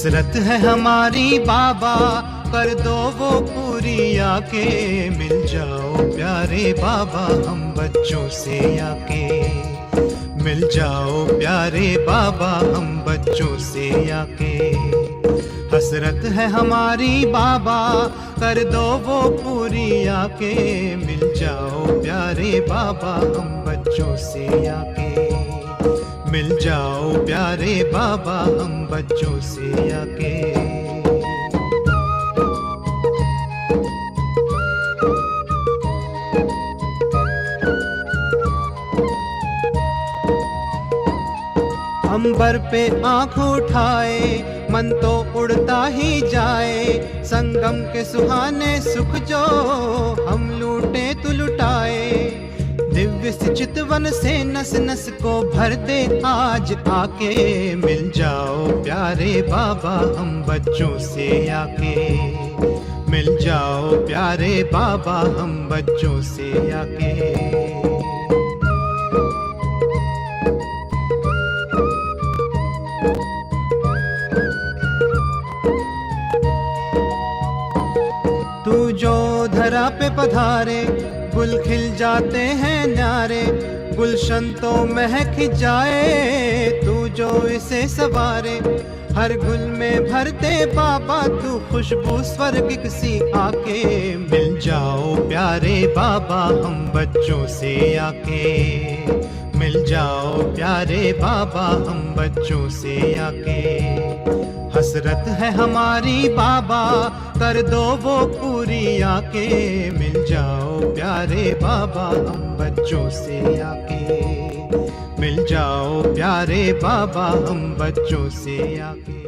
हसरत है हमारी बाबा, कर दो वो पूरी आके। मिल जाओ प्यारे बाबा हम बच्चों से आके। मिल जाओ प्यारे बाबा हम बच्चों से आके। हसरत है हमारी बाबा, कर दो वो पूरी आके। मिल जाओ प्यारे बाबा हम बच्चों से आके। मिल जाओ प्यारे बाबा हम बच्चों से आके। अंबर पे आँख उठाए मन तो उड़ता ही जाए। संगम के सुहाने सुख जो हम लूटे तो लुटाए। दिव्य चितवन से नस नस को भर दे आज आके। मिल जाओ प्यारे बाबा हम बच्चों से आके। मिल जाओ प्यारे बाबा हम बच्चों से आके। तू जो धरा पे पधारे गुल खिल जाते हैं न्यारे। गुलशन तो महक जाए तू जो इसे सवारे। हर गुल में भरते बाबा तू खुशबू स्वर्गिक सी आके। मिल जाओ प्यारे बाबा हम बच्चों से आके। मिल जाओ प्यारे बाबा हम बच्चों से आके। हसरत है हमारी बाबा, कर दो वो पूरी आके। मिल जाओ प्यारे बाबा हम बच्चों से आके। मिल जाओ प्यारे बाबा हम बच्चों से आके।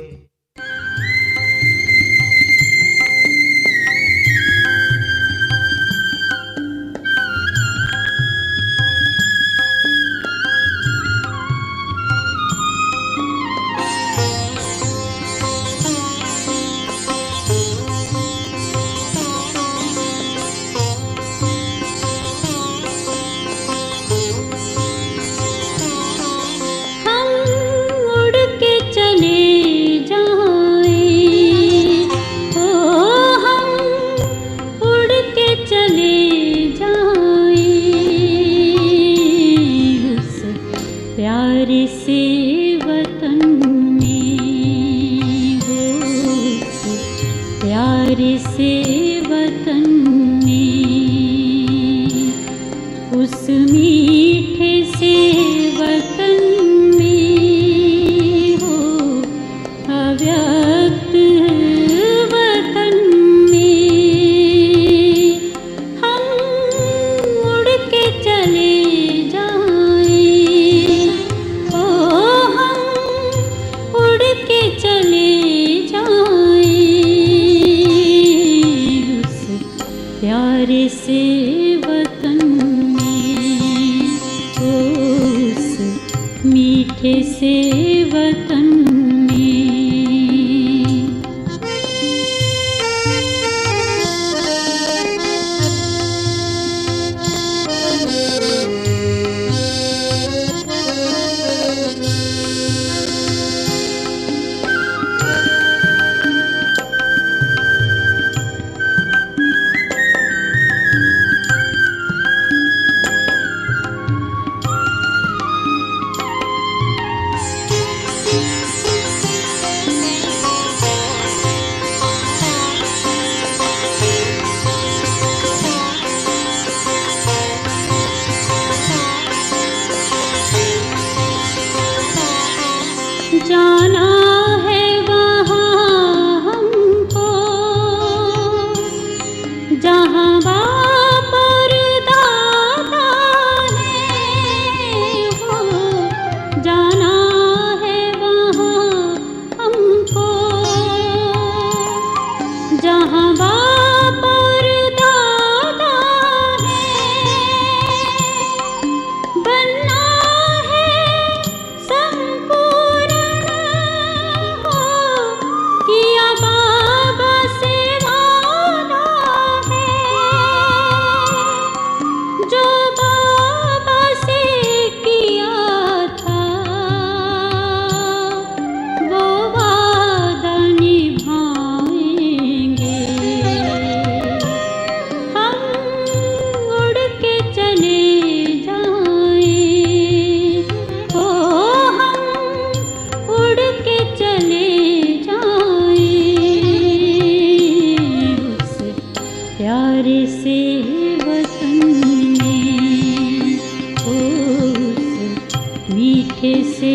ऐसे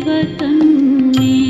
वतन में।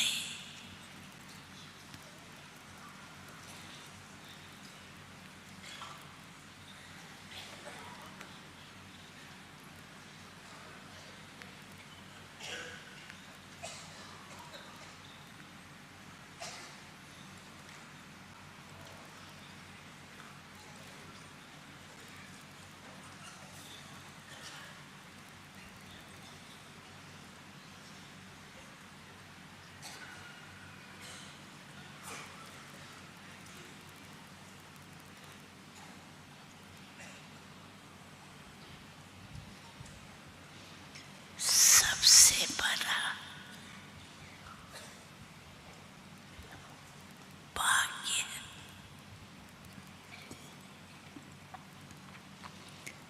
रही। सबसे बड़ा भाग्य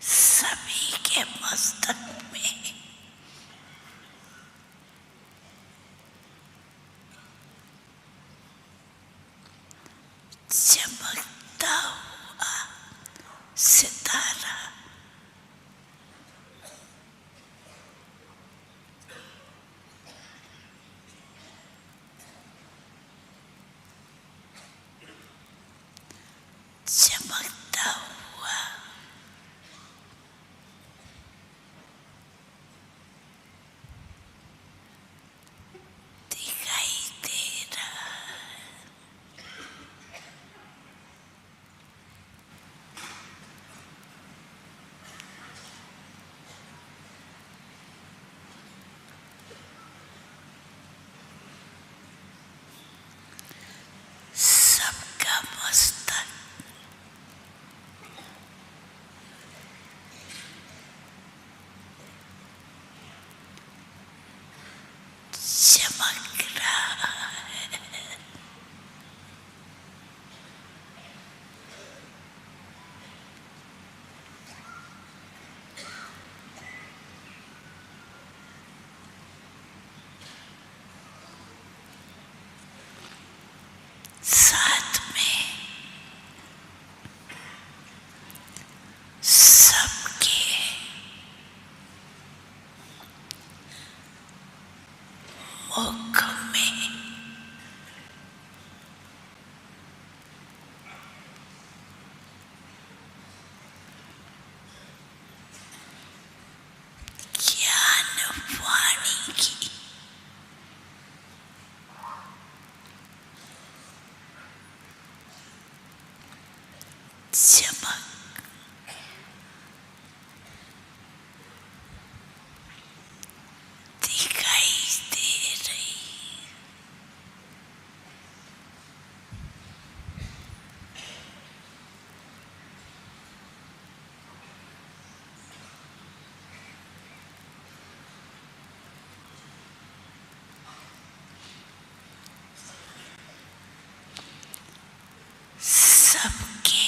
सभी के मस्तक में चमकता हुआ सितारा चमकता हुआ दिखाई दे रहा है। सबका मस्तक चमक रहा है। साथ में सबके मुख में ज्ञान वाणी की चमक दिखाई दे रही। सबके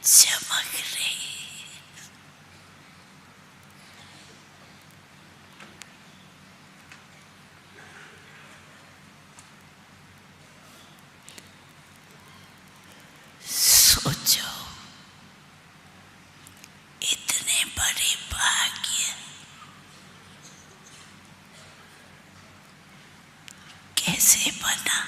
चमक रही। सोचो, इतने बड़े भाग्य कैसे बना?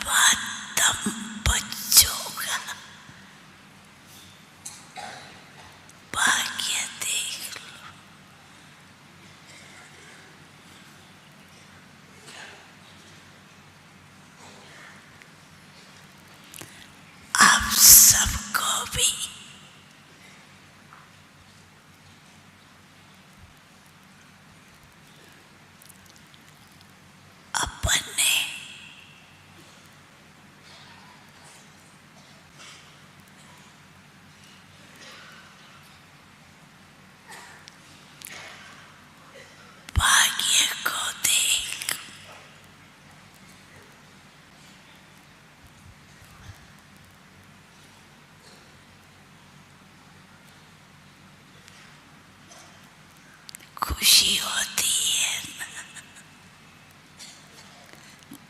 बाद दम बच्चों का भाग्य देख लो। आप सबको भी अपने भाग्य को देख खुशी होती है ना।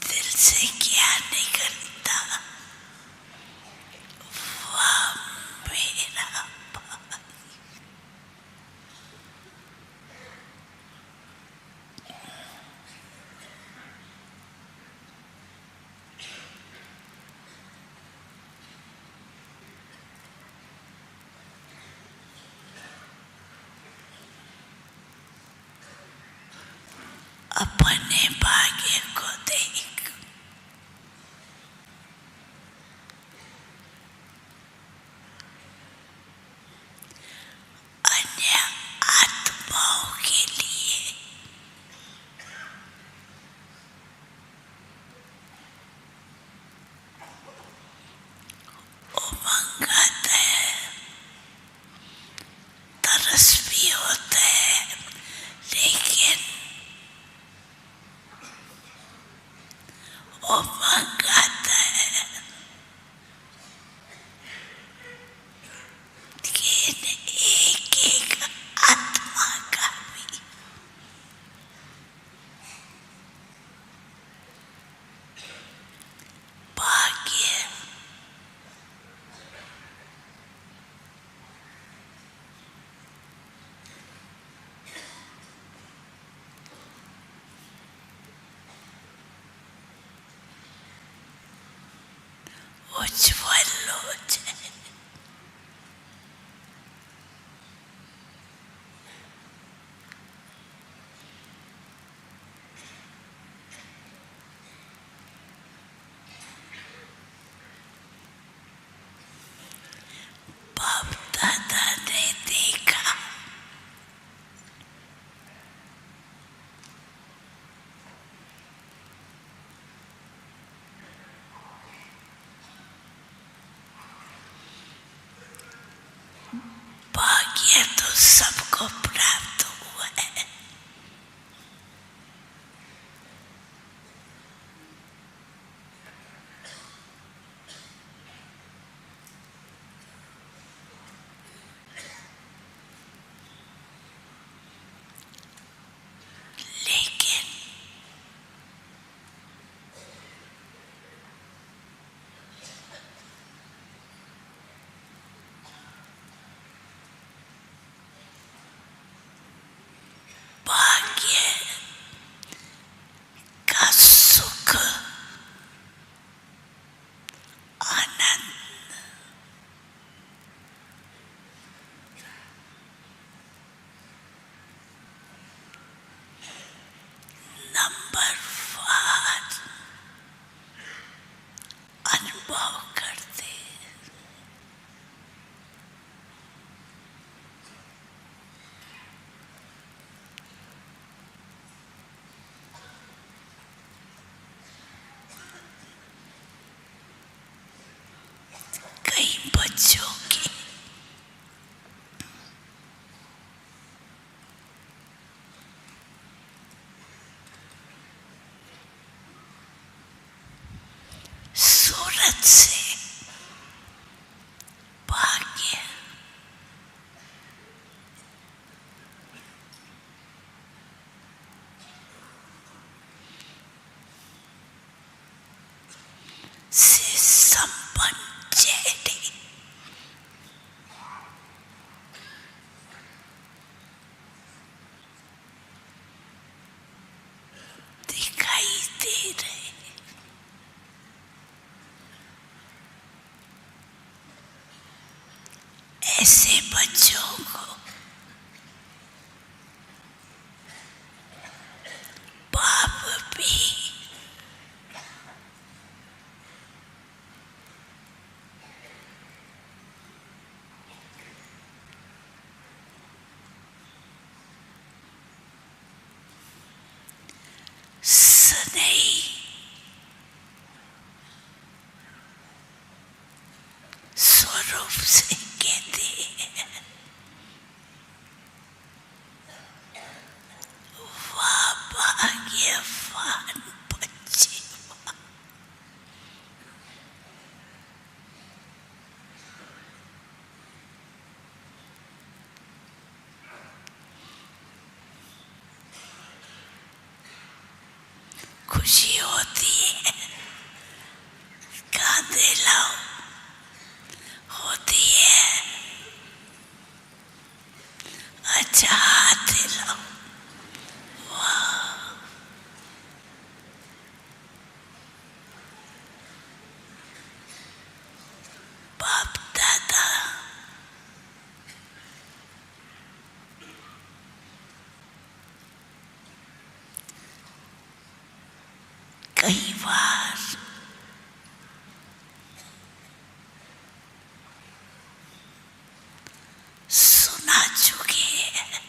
दिल से क्या निकलता, वाह मेरा भाई। अपने भाग्य को देख अन्य आत्माओं के लिए उमंग आता है, तरस भी होता है, लेकिन उमंग आता है कि एक एक आत्मा का भी भाग्य उज्ज्वल हो जाए। बाप दादा ने देखा भाग्य तो सबको प्राप्त हुआ है, लेकिन भाग्य का सुख, आनंद नंबरवार अनुभव करते। ऐसे बच्चों को बाप भी स्नेही स्वरूप से कहते हैं, वाह भाग्यवान बच्चे। खुशी होती है, कांधे लाओ होती है, अच्छा हाथ लाओ, वाह। बाप दादा कई बार सुना चुके हैं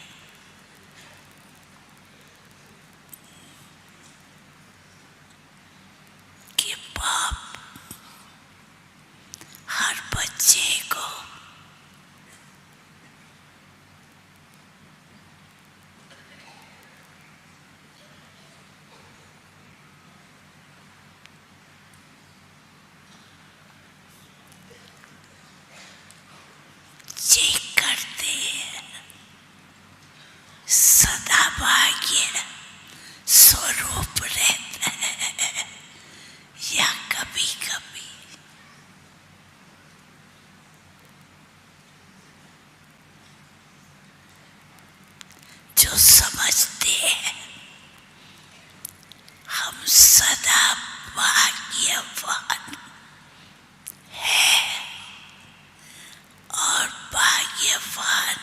कि बाप हर बच्चे को चेक करते हैं, सदा भाग्य स्वरूप रहता है या कभी कभी जो समझते हैं हम सदा भाग्यवान और भाग्यवान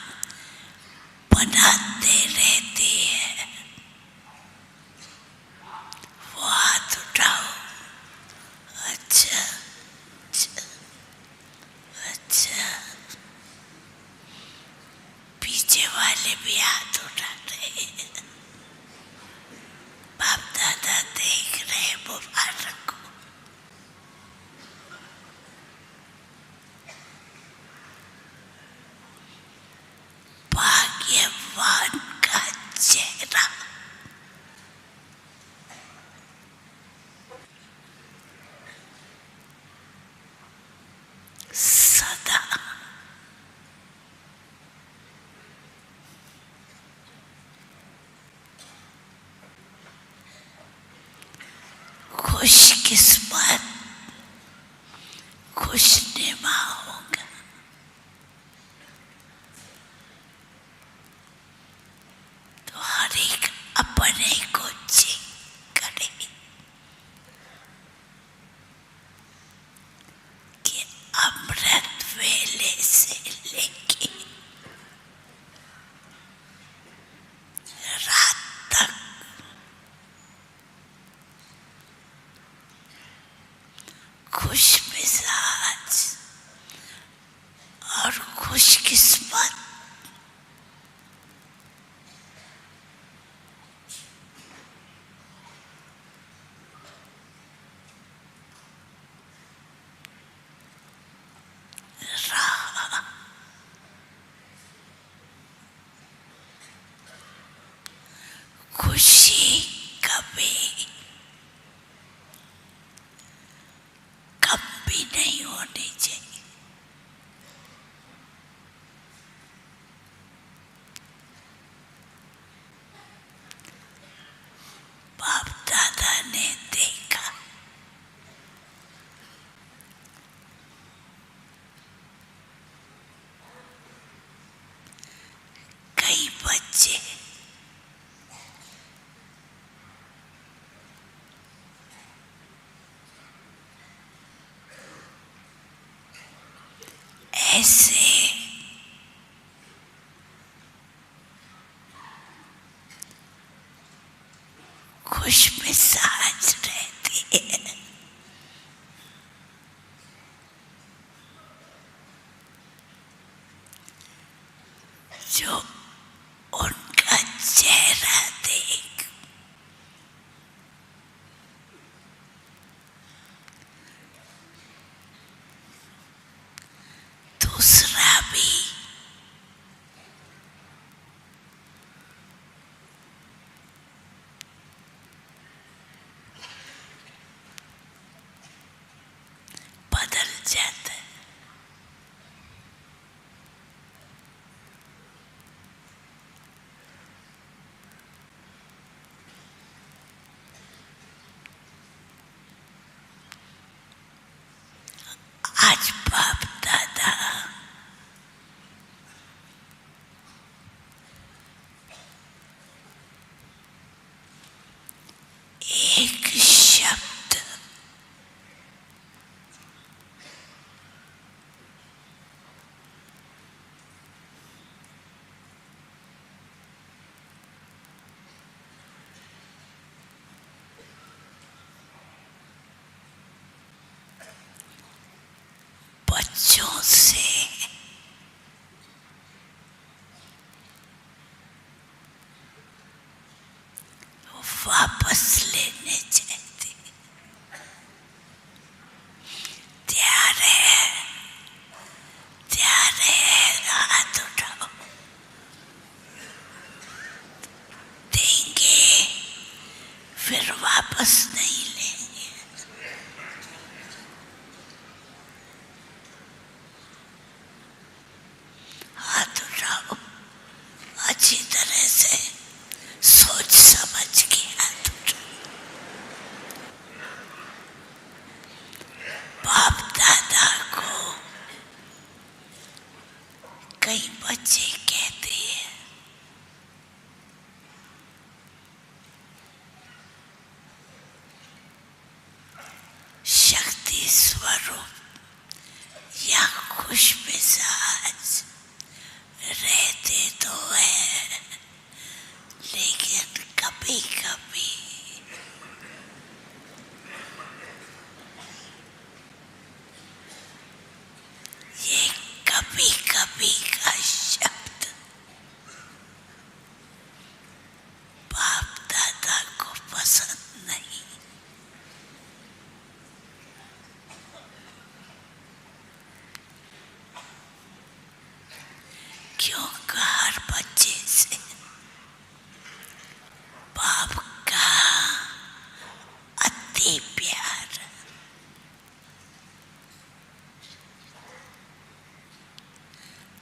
बनाते रहते हैं। वो हाथ उठाओ, अच्छा अच्छा अच्छा, पीछे वाले भी हाथ उठा रहे हैं, बाप दादा देख रहे हैं, मुबारक हो। भाग्यवान का चेहरा सदा खुशकिस्मत खुशनुमा होगा। तो हर एक अपने को चेक करे कि अमृत वेले से लेके रात तक खुश मिजाज और खुशकिस्मत रहा। खुशी कभी कम भी नहीं होनी चाहिए। बाप दादा ने देखा कई बच्चे ऐसे खुश मिजाज रहती है। जो उनका चेहरा देख दूसरा भी बदल जाता है। आज बाप दादा एक शब्द बच्चों से वापस लेने चाहते। तैयार है, तैयार है, हाथ उठाओ। देंगे फिर वापस नहीं लेंगे। हाथ उठाओ अच्छी तरह से, सोच समझ के हाथ उठाओ। बाप दादा को कई बच्चे कहते हैं शक्ति स्वरूप या खुश मिजाज रहते तो है, लेकिन कभी कभी ये कभी कभी का शब्द बाप दादा को पसंद नहीं। क्योंकि हर बच्चे से बाप का अति प्यार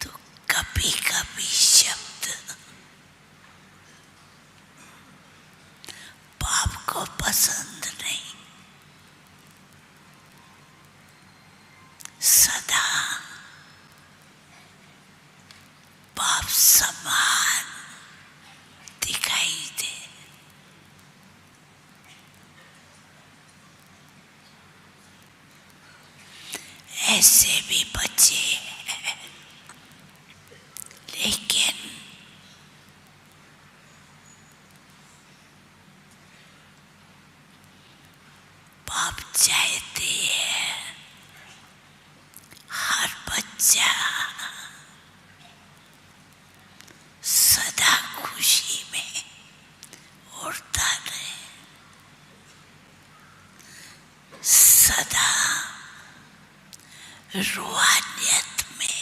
तो कभी कभी शब्द बाप को पसंद नहीं। सदा बाप समान दिखाई दे। ऐसे भी बच्चे हैं, लेकिन बाप चाहते हैं हर बच्चा सदा खुशी में उड़ता रहे, सदा रूहानियत में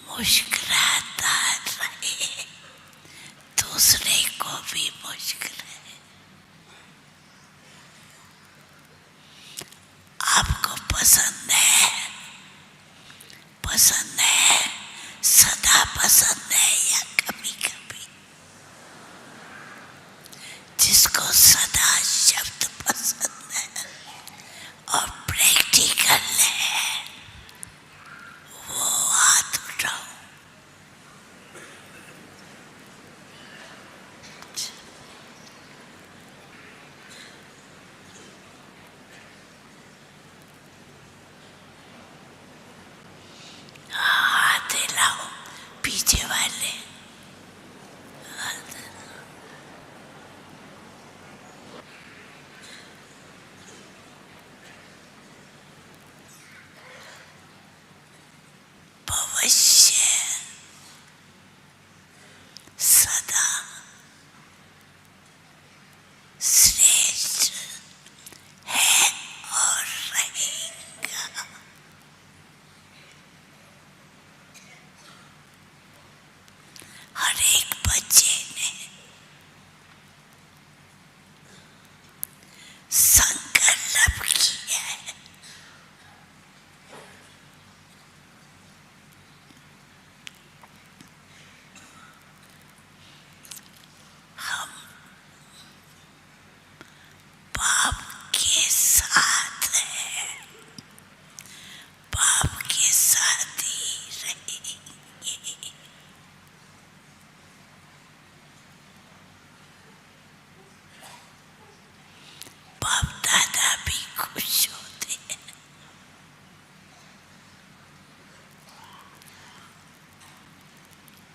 मुस्कुराता रहे, दूसरे को भी मुस्कुराए। आपको पसंद है, पसंद है, सदा पसंद है या कभी कभी? जिसको सदा शब्द पसंद है और प्रैक्टिकल है वो हाथ उठाओ। पीछे वाले भविष्य सदा श्रेष्ठ है और रहेगा। हर एक बच्चे ने संकल्प किया है, हम बाप के साथ हैं, बाप के साथ ही रहेंगे। बाप दादा भी खुश होते हैं,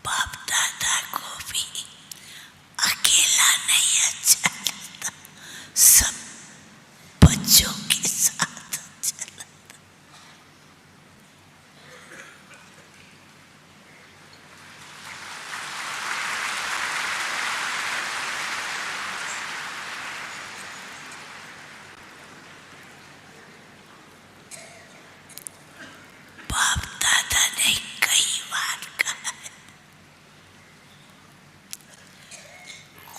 बाप दादा को भी अकेला नहीं अच्छा लगता, सब बच्चों के साथ अच्छा लगता। बाप दादा ने कई बार कहा है,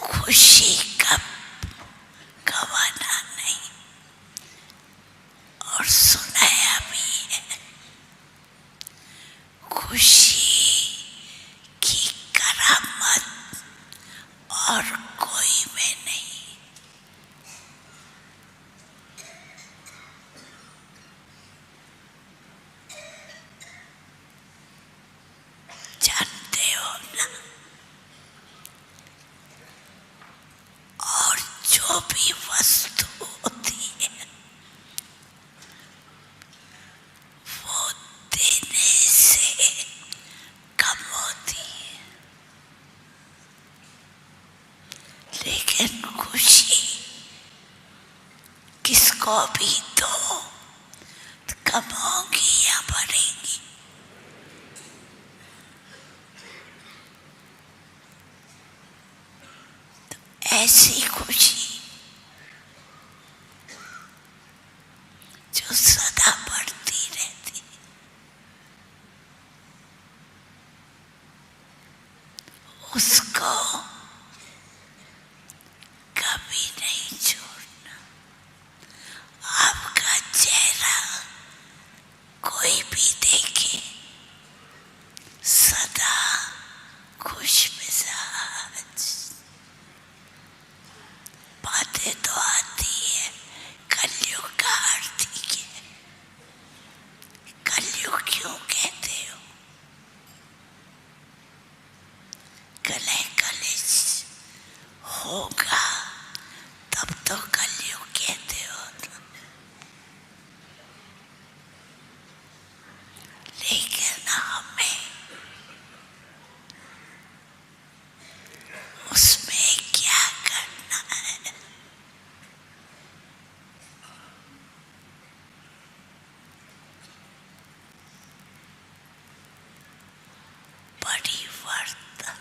खुशी कब गवाना नहीं, और सुनाया भी है, खुशी की करामत और कोई में नहीं। जानते हो ना, और जो भी वस्तु होती है वो देने से कम होती है, लेकिन खुशी किसको भी दो तो कम होगी या बढ़ेगी। ऐसी खुशी जो सदा बढ़ती रहती, उसको कभी नहीं छोड़ना। आपका चेहरा कोई भी देखे, सदा खुश मिजाज। बातें तो आती है कलयुग का आरती के, कलयुग क्यों कहते हो? कले कलेश होगा तब तो कलयुग कहते हो ना। लेकिन हमें उसमें क्या करना है? परिवर्तन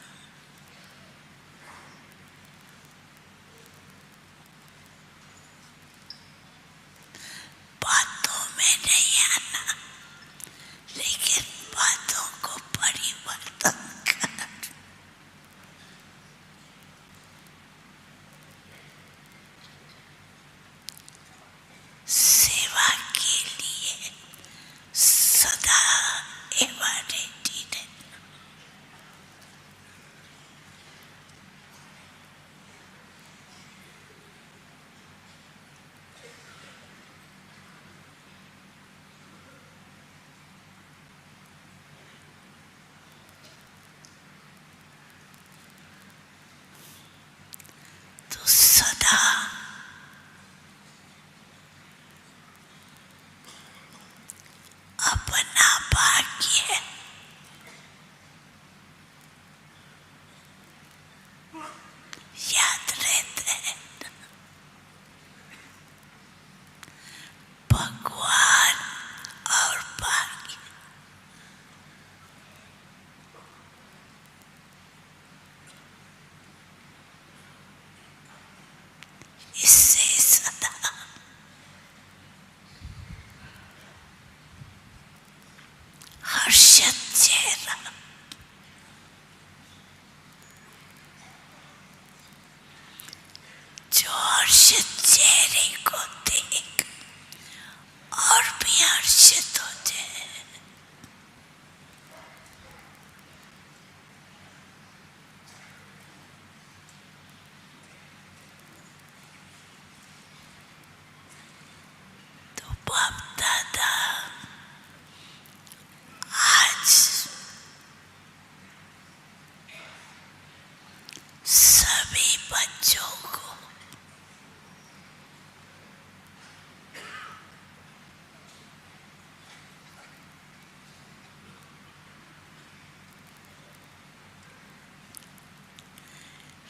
याद रहते हैं। भगवान और भाग्य, इससे सदा हर्षित चेहरा, जो हर्षित चेहरे को देख और भी हर्षित हो जाए। तो बाप दादा आज सभी बच्चों को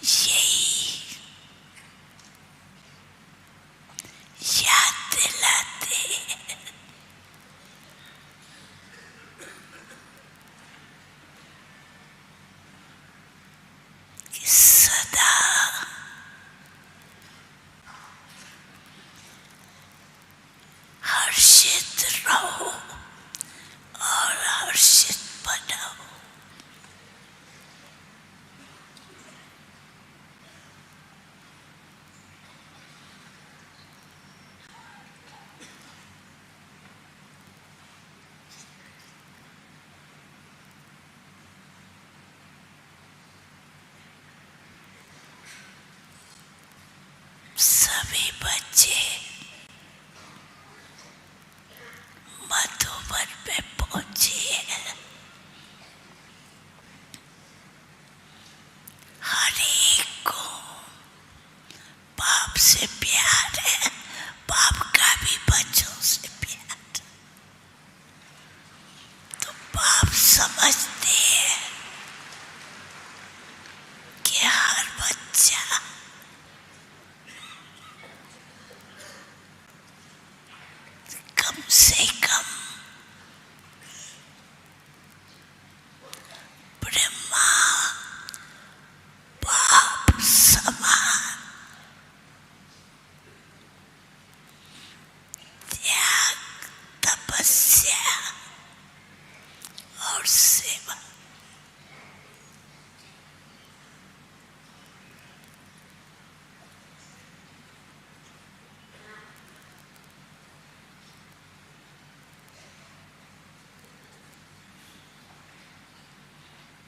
यही याद दिलाते हैं कि सदा हर्षित रहो और हर्षित बनाओ। सभी बच्चे मधुबन में पहुंचे हैं। हर एक को बाप से प्यार है, बाप का भी बच्चों से प्यार। तो बाप समझते हैं कि हर बच्चा कम से कम ब्रह्मा बाप समान त्याग, तपस्या और सेवा,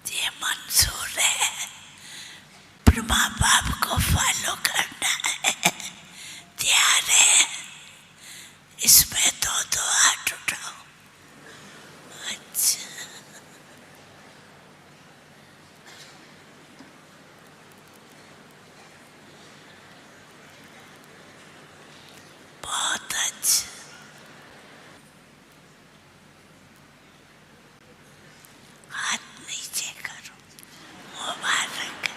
ये मंजूर है। ब्रह्मा बाप को फॉलो करना है, तैयार है? इसमें दो हाथ उठाओ। अच्छा, बहुत अच्छा। हाथ नीचे करो, मुबारक।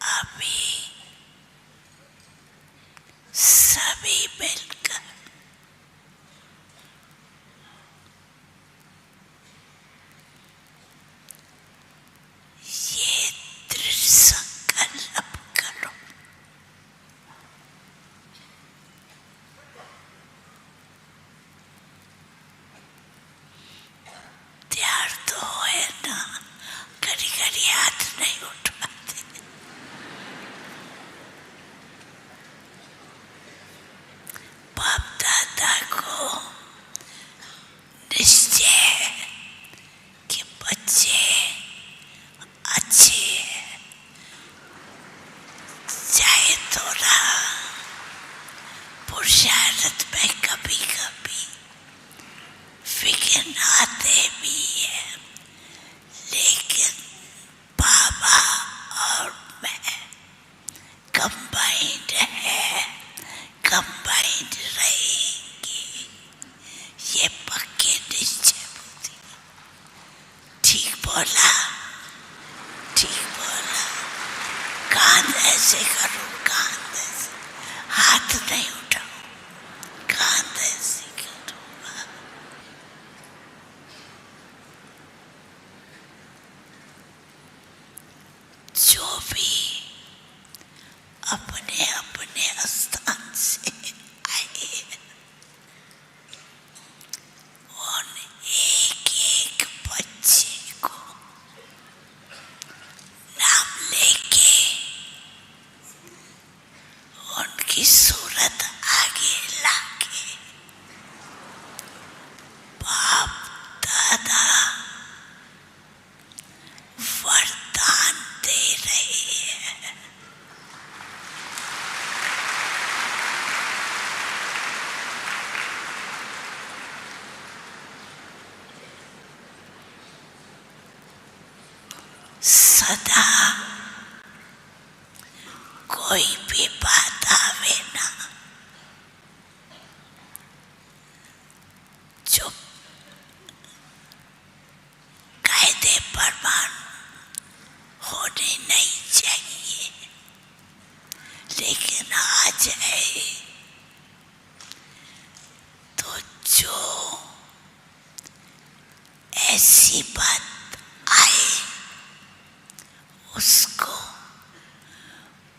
अभी सभी मिलकर ये दृढ़ संकल्प करो, तैयार तो है ना? कभी कभी हाथ नहीं उठवाते। बाप दादा को निश्चय है कि बच्चे अच्छे हैं, चाहे थोड़ा पुरुषार्थ में कभी कभी विघ्न आते भी है, लेकिन बाबा और मैं कंबाइंड है, कंबाइंड की सूरत आगे लाके बाप दादा वरदान दे रहे हैं। सदा कोई भी बात आवे ना, जो कायदे प्रमाण होने नहीं चाहिए, लेकिन आ जाए तो जो ऐसी बात आए उसको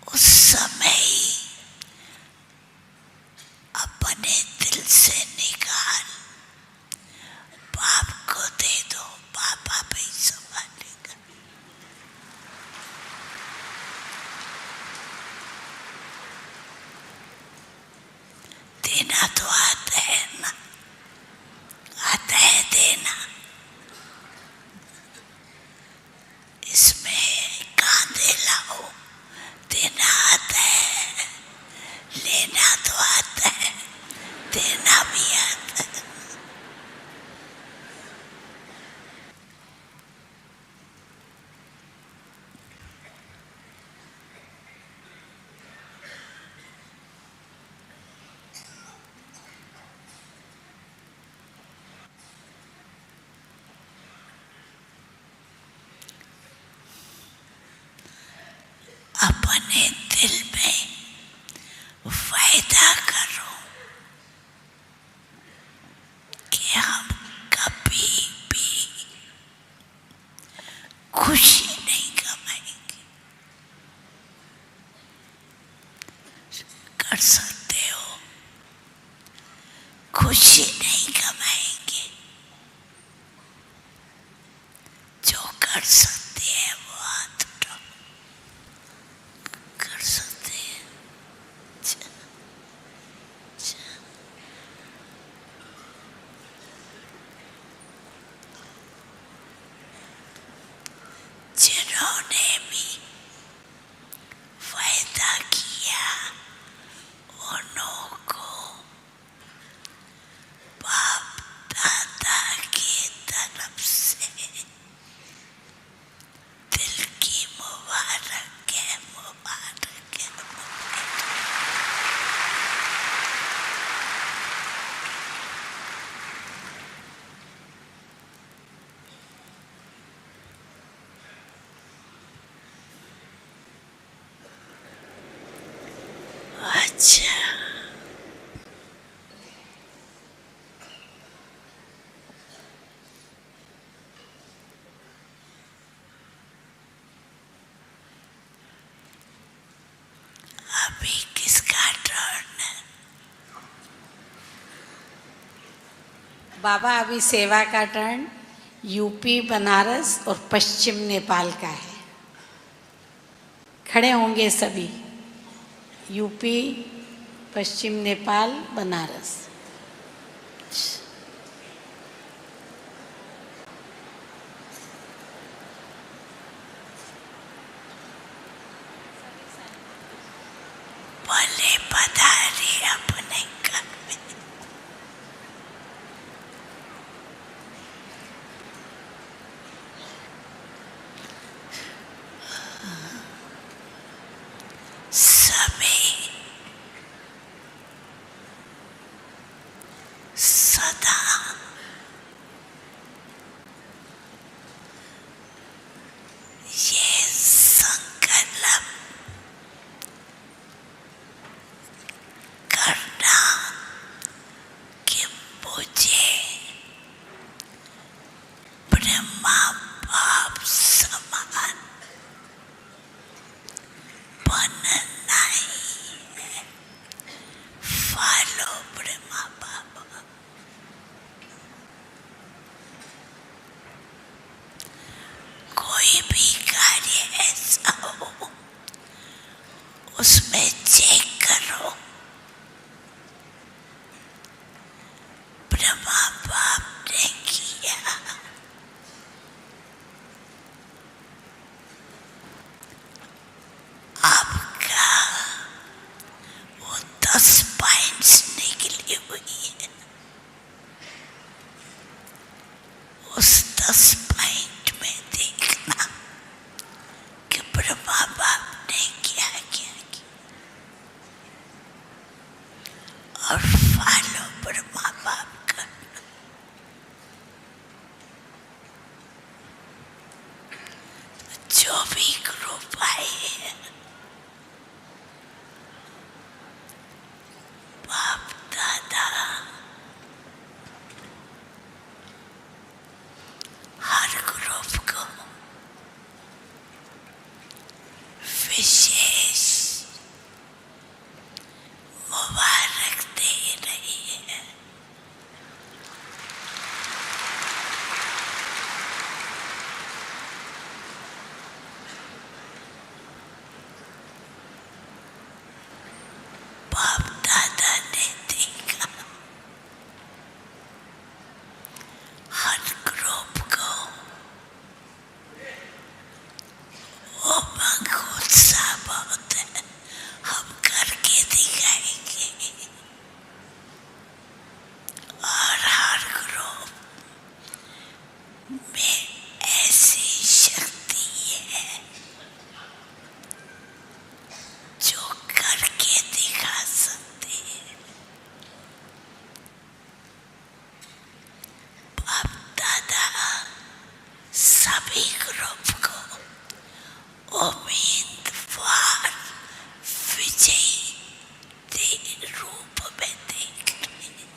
उस समय अपने दिल से निकाल बाप को दे दो, पापा भी संभालेगा। देना तो आता है ना, आता है देना, इसमें कांधे लाओ, देना आता है, लेना तो आता है, देना भी आता है। अपने दिल में वायदा करो कि हम कभी भी खुशी नहीं कमाएंगे। कर सकते हो, खुशी नहीं कमाएंगे, जो कर सकते हैं वो हाथ उठाओ। कर सकते हैं, जिन्होंने भी वायदा किया उन्हों को बाप दादा की तरफ से दिल की मुबारक है, मुबारक है। अच्छा, अभी किसका टर्न है? बाबा अभी सेवा का टर्न यूपी, बनारस और पश्चिम नेपाल का है। खड़े होंगे सभी, यूपी, पश्चिम नेपाल, बनारस। भले पधारे अपने घर में। सभी सदा ये संकल्प करना कि मुझे ब्रह्मा बाप समान बनना ही है। फॉलो ब्रह्मा बाप। कोई भी कार्य ऐसा हो उसमें चेक करो 10 पॉइंट्स निकली हुई है। उस 10 पॉइंट में देखना कि ब्रह्मा बाप ने क्या क्या किया और फॉलो ब्रह्मा बाप का। जो भी ग्रुप आए हैं बाप दादा हर ग्रुप को विशेष मुबारक दे रही है। बाप दादा ने देखा हर ग्रुप को उमंग उत्साह बहुत है, हम करके दिखाएंगे। और हर ग्रुप में ऐसी शक्ति है जो करके दिखा सकती है। बाप दादा सभी ग्रुप को उम्मीदवार विजयी के रूप में देख रहे हैं।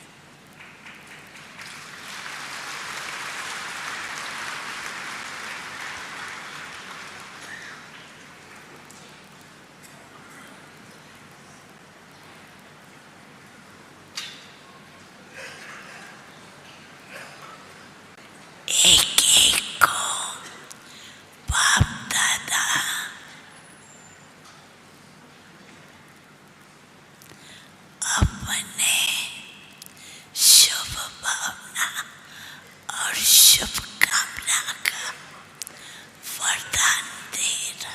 एक एक को बाप दादा अपने शुभ भावना और शुभकामना का वरदान दे रहा।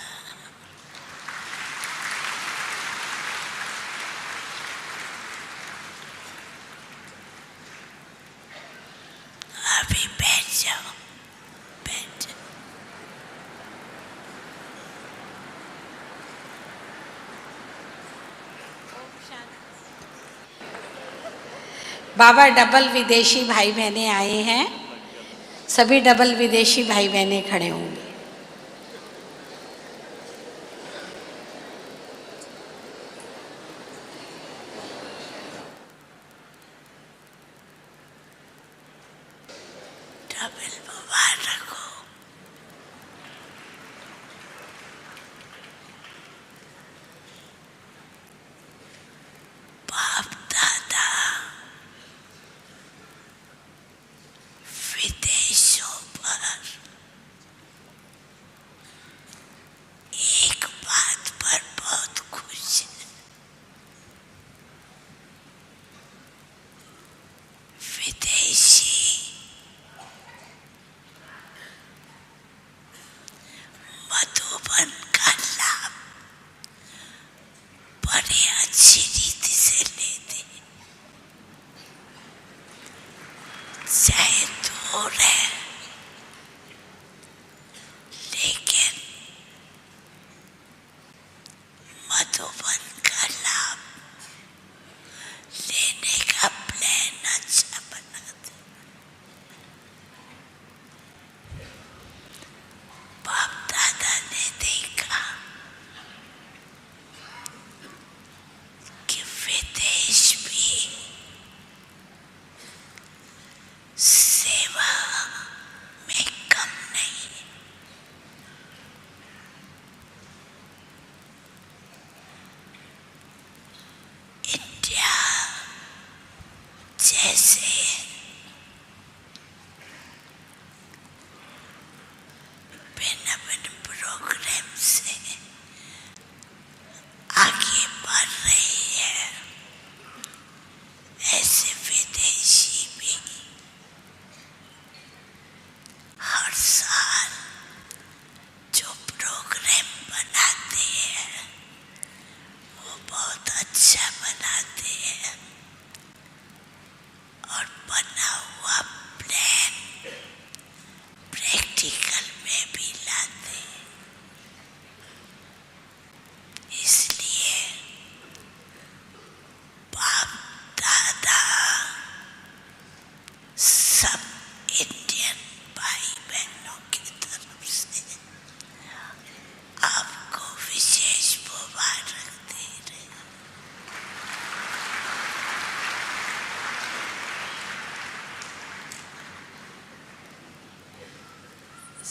अभी बैठ जाओ, बैठ जाओ। बाबा डबल विदेशी भाई बहनें आए हैं, सभी डबल विदेशी भाई बहनें खड़े होंगे। डबल मुबारक हो। बाप दादा विदेशों पर एक बात पर बहुत खुश है। विदेशी मधुबन का लाभ बड़े अच्छी रीति से लेते, चाहे दूर है लेकिन मधुबन का लाभ लेने का प्लान अच्छा बनाते। बाप दादा ने देखा कि विदेश भी सेवा में कम नहीं है। इंडिया जैसे भिन्न भिन्न प्रोग्राम से आगे बढ़ रही है, ऐसे विदेशी भी हर साल जो प्रोग्राम बनाते हैं वो बहुत अच्छा बनाते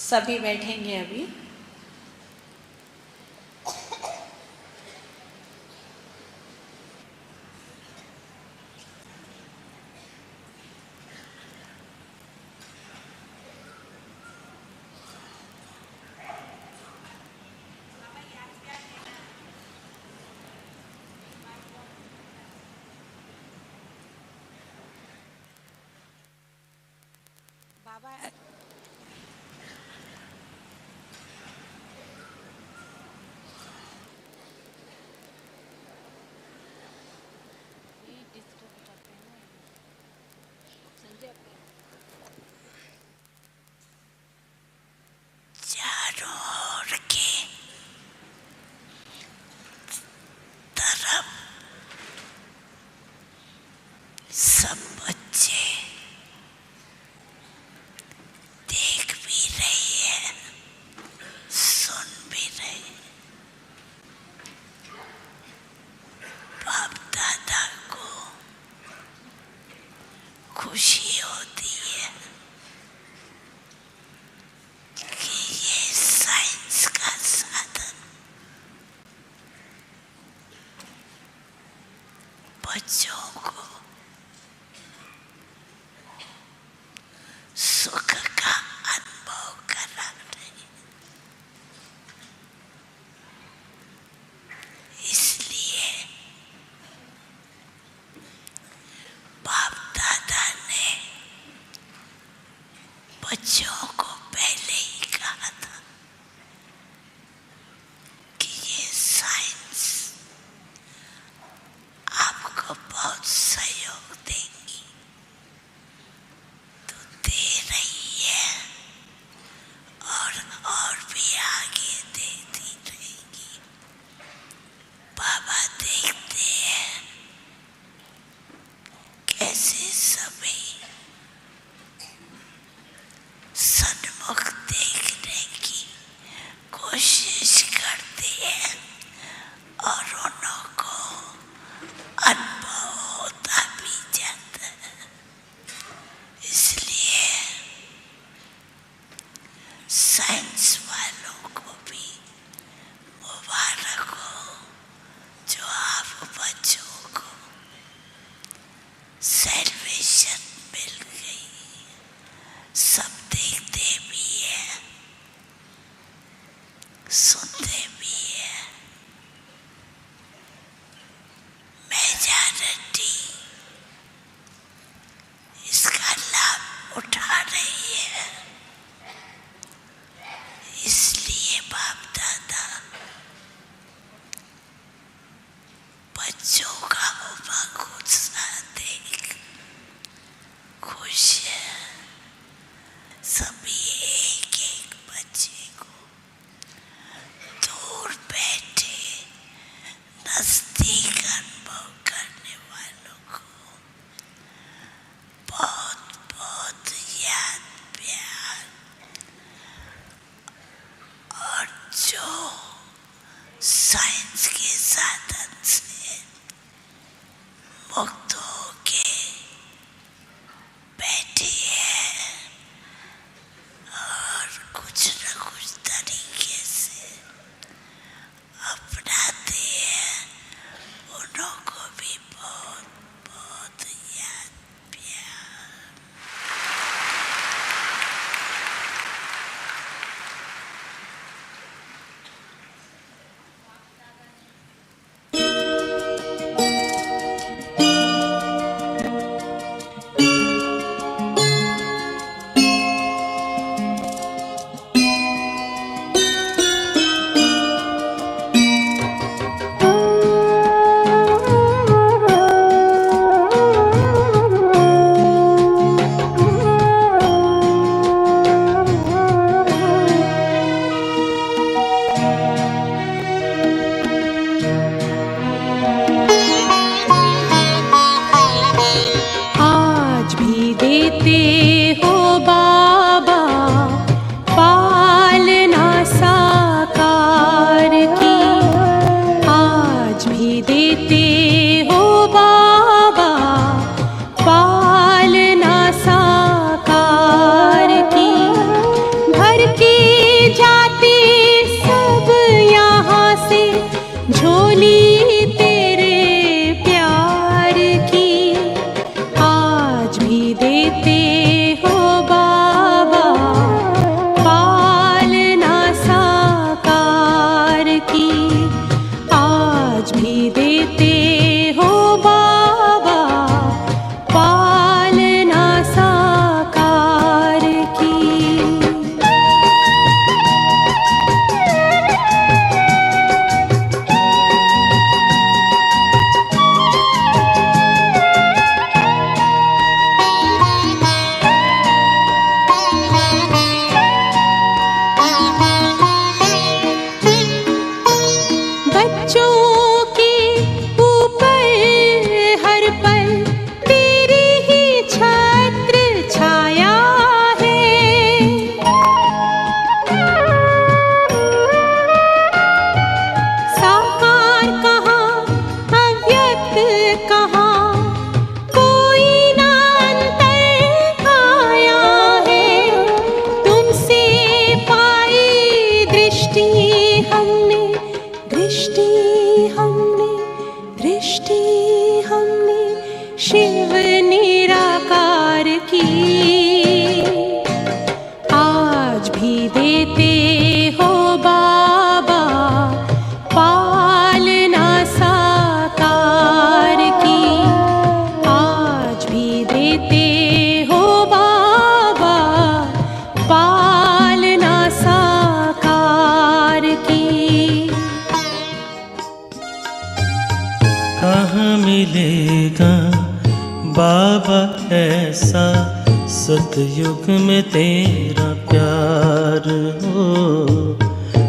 सभी बैठेंगे अभी। बाबा चारों ओर के तरफ सब बच्चे देख भी रही है, सुन भी रहे हैं। बाप दादा को खुशी होती है कि ये साइंस का साधन बच्चों को सुख का अनुभव करा रही। इसलिए बाप दादा ने बच्चों को पहले ही कहा था कि ये साइंस आपको बहुत सहयोग देगी, तो दे रही है और भी आगे देती रहेगी। बाबा देखते हैं कैसे सभी सन्मुख देखने की कोशिश करते हैं और उन्हों को अनुभव होता भी जाता है। इसलिए साइंस वालों को भी मुबारक हो जो आप बच्चों को सैल्वेशन मिल गई। सब देखते भी है, सुनते भी है। मेजॉरिटी इसका लाभ उठा रही है। इसलिए बाप दादा बच्चों का उमंग उत्साह देख खुश है। सभी एक एक बच्चे को दूर बैठे नजदीक अनुभव करने वालों को बहुत बहुत याद प्यार, और जो साइंस के साधन से मुक्त होके बैठी है और कुछ न कुछ तरीके से अपनाते हैं, उन्हों को भी बहुत बहुत याद प्यार। फर्क कहाँ, कोई ना अंतर आया है। तुमसे पाई दृष्टि हमने, दृष्टि हमने, दृष्टि हमने शिव निराकार की। आज भी देते हो बाबा पालना साकार की। आज भी देते हो बाबा पालना साकार की। कहाँ मिलेगा बाबा ऐसा सतयुग में तेरा प्यार हो,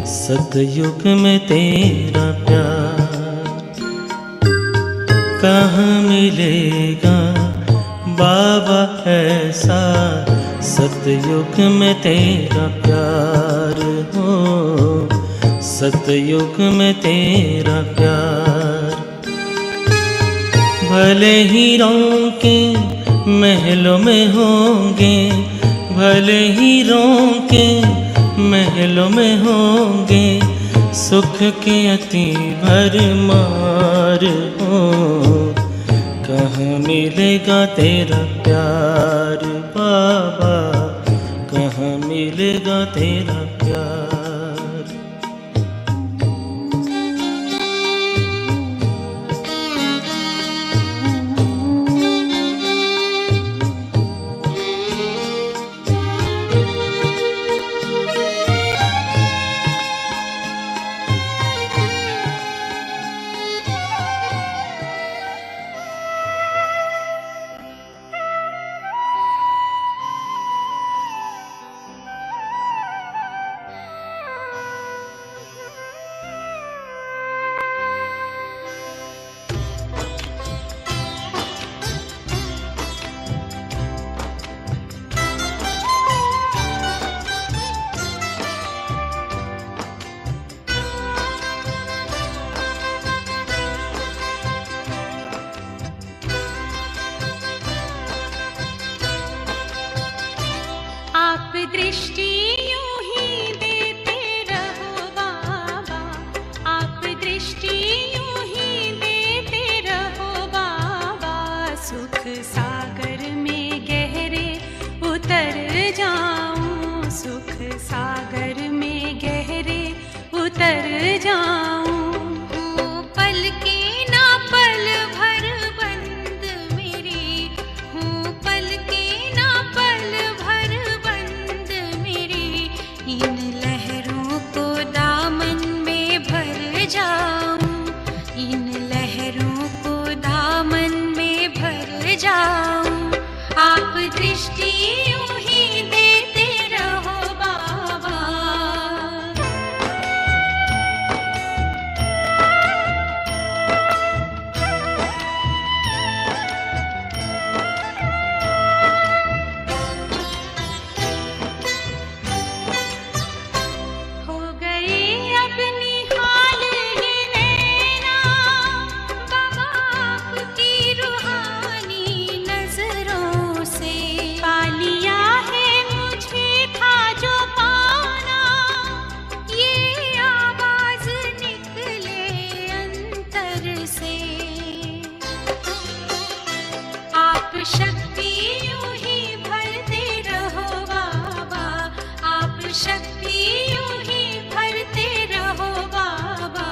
सतयुग में तेरा प्यार। कहाँ मिलेगा बाबा ऐसा सतयुग में तेरा प्यार हो, सतयुग में तेरा प्यार। भले ही रौंके महलों में होंगे, भले ही रौंके महलों में होंगे, सुख के अति भरमार हो। कहाँ मिलेगा तेरा प्यार बाबा, कहाँ मिलेगा तेरा प्यार। आप दृष्टि यूं ही देते रहो बाबा, आप दृष्टि यूं ही देते रहो बाबा। सुख सागर में गहरे उतर जाऊं, सुख सागर में गहरे उतर जाऊं। पल के ना पल भर बंद मेरी हूँ, पल के ना पल भर बंद मेरी। इन लहरों को दामन में भर जाऊं, इन लहरों को दामन में भर जाऊं। आप दृष्टि यूं ही देते रहो बाबा। हो गए अब निहाल ये नैना बाबा आपकी रूहानी नजरों से। पा लिया है मुझे था जो पाना, ये आवाज निकले अंतर से। आप शक्ति यूं ही भरते रहो बाबा, आप शक्ति यूं ही भरते रहो बाबा।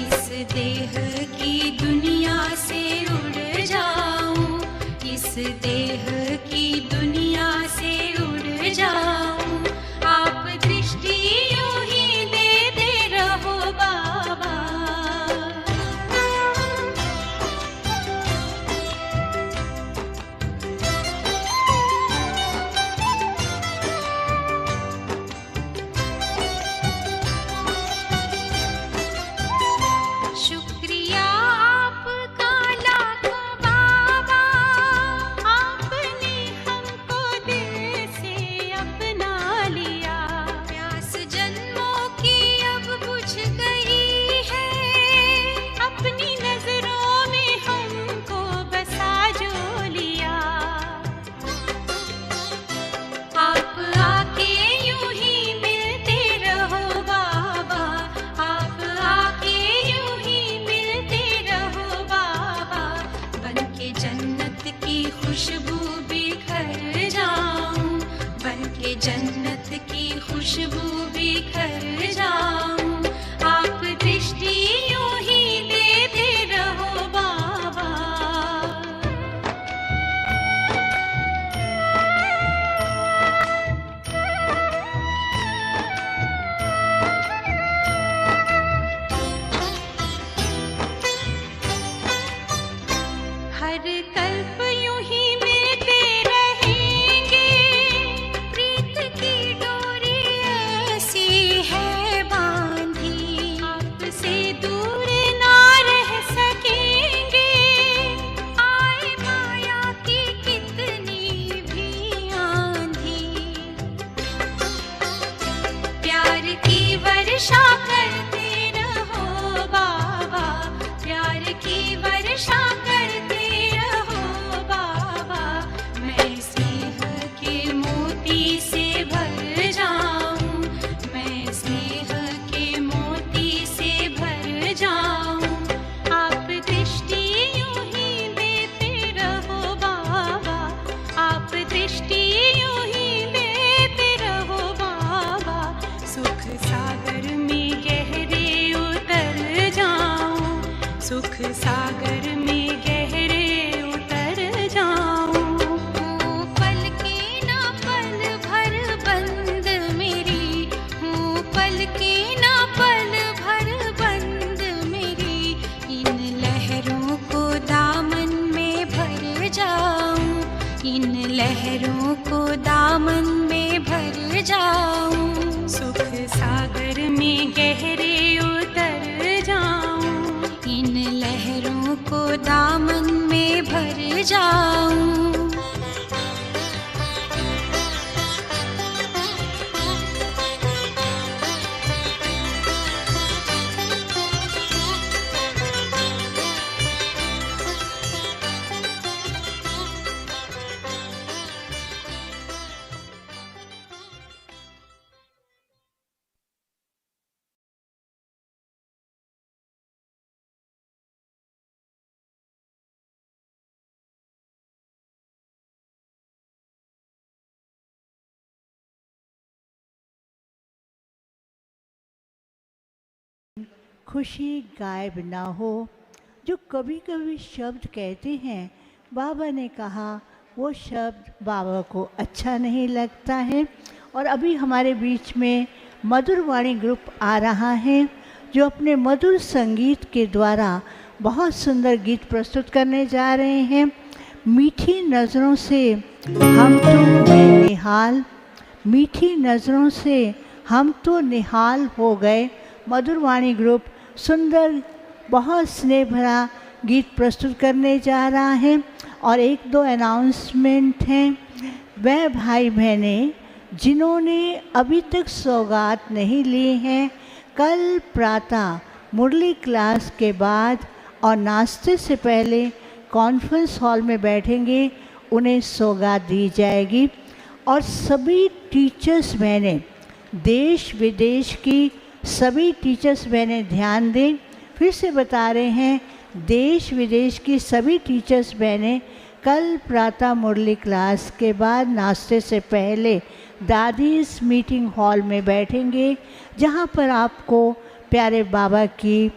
इस देह की दुनिया से उड़ जाऊं, इस देह की दुनिया से उड़ जाऊं। आप दृष्टि यूं ही देते रहो बाबा। खुशबू बिखर जाऊं, बन के जन्नत की खुशबू बिखर जाऊं। आप दृष्टि यूं ही देते रहो बाबा। हर कल्प यूं ही मिलते रहेंगे, प्रीत की डोरी ऐसी है बांधी। आपसे दूर ना रह सकेंगे, आए माया की कितनी भी आंधी। प्यार की वर्षा करते रहो बाबा, प्यार की वर्षा करते रहो बाबा। मैं स्नेह के मोती से भर जाऊं, मैं स्नेह के मोती से भर जाऊं। आप दृष्टि यूं ही देते रहो बाबा, आप दृष्टि यूं ही देते रहो बाबा। सुख सागर में गहरे उतर जाऊं, सुख सागर में गहरे उतर जाऊं। हूँ पल की ना पल भर बंद मेरी, हूँ पल की ना पल भर बंद मेरी। इन लहरों को दामन में भर जाऊं, इन लहरों को दामन में भर जाऊं। सुख सागर में गहरे उतर जाऊं, इन लहरों को दामन में भर जाऊं। खुशी गायब ना हो। जो कभी कभी शब्द कहते हैं, बाबा ने कहा वो शब्द बाबा को अच्छा नहीं लगता है। और अभी हमारे बीच में मधुर वाणी ग्रुप आ रहा है, जो अपने मधुर संगीत के द्वारा बहुत सुंदर गीत प्रस्तुत करने जा रहे हैं। मीठी नज़रों से हम तो निहाल, मीठी नज़रों से हम तो निहाल हो गए। मधुर वाणी ग्रुप सुंदर बहुत स्नेह भरा गीत प्रस्तुत करने जा रहा है। और एक दो अनाउंसमेंट हैं। वह भाई बहनें जिन्होंने अभी तक सौगात नहीं लिए हैं, कल प्रातः मुरली क्लास के बाद और नाश्ते से पहले कॉन्फ्रेंस हॉल में बैठेंगे, उन्हें सौगात दी जाएगी। और सभी टीचर्स बहनें, देश विदेश की सभी टीचर्स बहनें ध्यान दें। फिर से बता रहे हैं, देश विदेश की सभी टीचर्स बहनें कल प्रातः मुरली क्लास के बाद नाश्ते से पहले दादीज मीटिंग हॉल में बैठेंगे, जहां पर आपको प्यारे बाबा की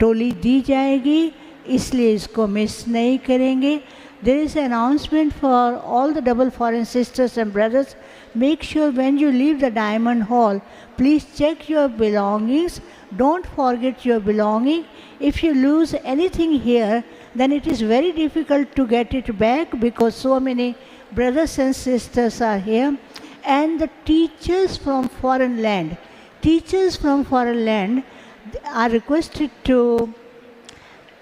टोली दी जाएगी, इसलिए इसको मिस नहीं करेंगे। There is an announcement for all the double foreign sisters and brothers. Make sure when you leave the Diamond Hall, please check your belongings. Don't forget your belonging. If you lose anything here, then it is very difficult to get it back because so many brothers and sisters are here. And the teachers from foreign land are requested to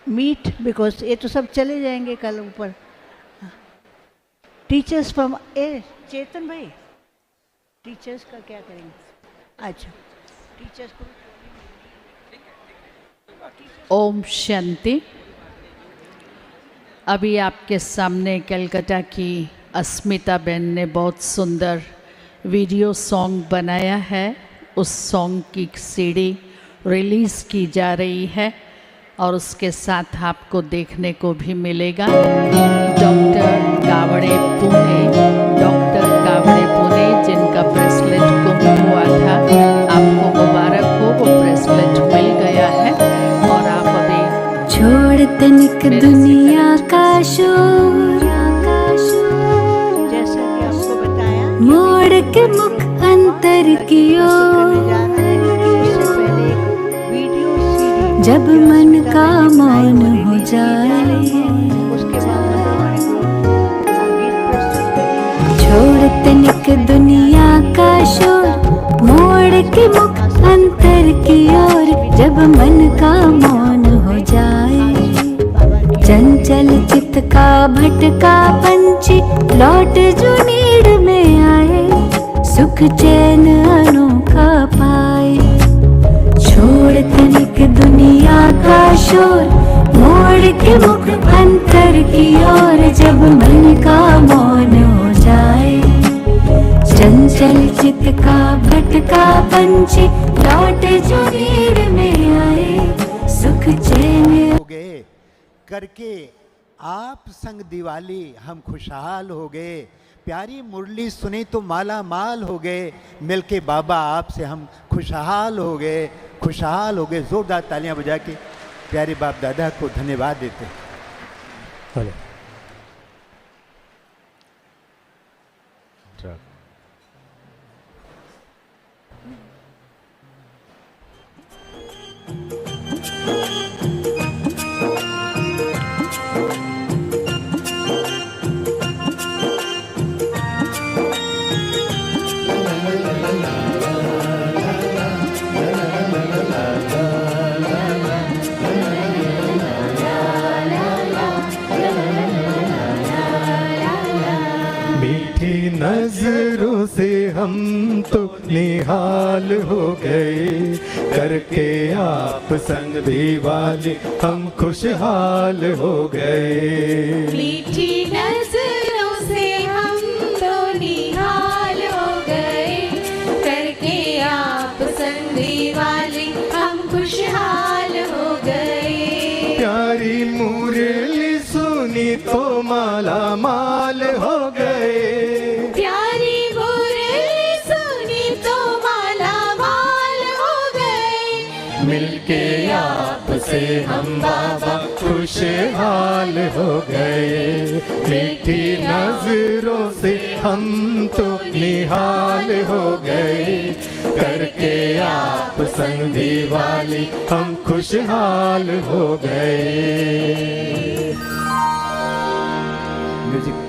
meet because ये तो सब चले जाएंगे कल ऊपर। Teachers from चेतन भाई, teachers का क्या करेंगे? अच्छा, टीचर्स को ओम शांति। अभी आपके सामने कलकत्ता की अस्मिता बेन ने बहुत सुंदर वीडियो सॉन्ग बनाया है। उस सॉन्ग की सीडी रिलीज़ की जा रही है। और उसके साथ आपको देखने को भी मिलेगा डॉक्टर गावड़े पुणे, जिनका ब्रेसलेट गुम हुआ था, आपको मुबारक हो, वो ब्रेसलेट मिल गया है और आप अभी छोड़ तनिक दुनिया का शोर, जैसा कि आपको बताया मोड़ के मुख अंतर की ओर, इससे पहले एक वीडियो सीडी जब मन का मौन हो जाए, उसके बाद हमारे संगीत प्रस्तुत करेंगे। छोड़ तनिक दुनिया का शोर, मोड़ के मुख अंतर की ओर, जब मन का मौन हो जाए, चंचल चित का भटका पंछी लौट जो नीड़ में आए, सुख चैन अनोखा पाए। छोड़ तनिक दुनिया का शोर, मोड़ के मुख अंतर की ओर, जब मन का मौन हो जाए, चंचल चित का भटका पंछी लौट जो नीड़ में आए, सुख चैन हो गए करके आप संग दिवाली हम खुशहाल हो गए, प्यारी मुरली सुनी तो माला माल हो गए, मिलके बाबा आपसे हम खुशहाल हो गए, खुशहाल हो गए। जोरदार तालियां बजा के प्यारे बाप दादा को धन्यवाद देते हैं। नजरों से हम तो निहाल हो गए, करके आप संग दिवाली हम खुशहाल हो गए। मीठी नजरों से हम तो निहाल हो गए, करके आप संग दिवाली हम खुशहाल हो गए। प्यारी मुरली सुनी तो माला माल हो गए, प्यारी मुरली सुनी तो माला माल हो गए, मिलके आपसे हम बाबा खुशहाल हो गए। मीठी नजरों से हम तो निहाल हो गए, करके आप संग दिवाली हम खुशहाल हो गए। म्यूजिक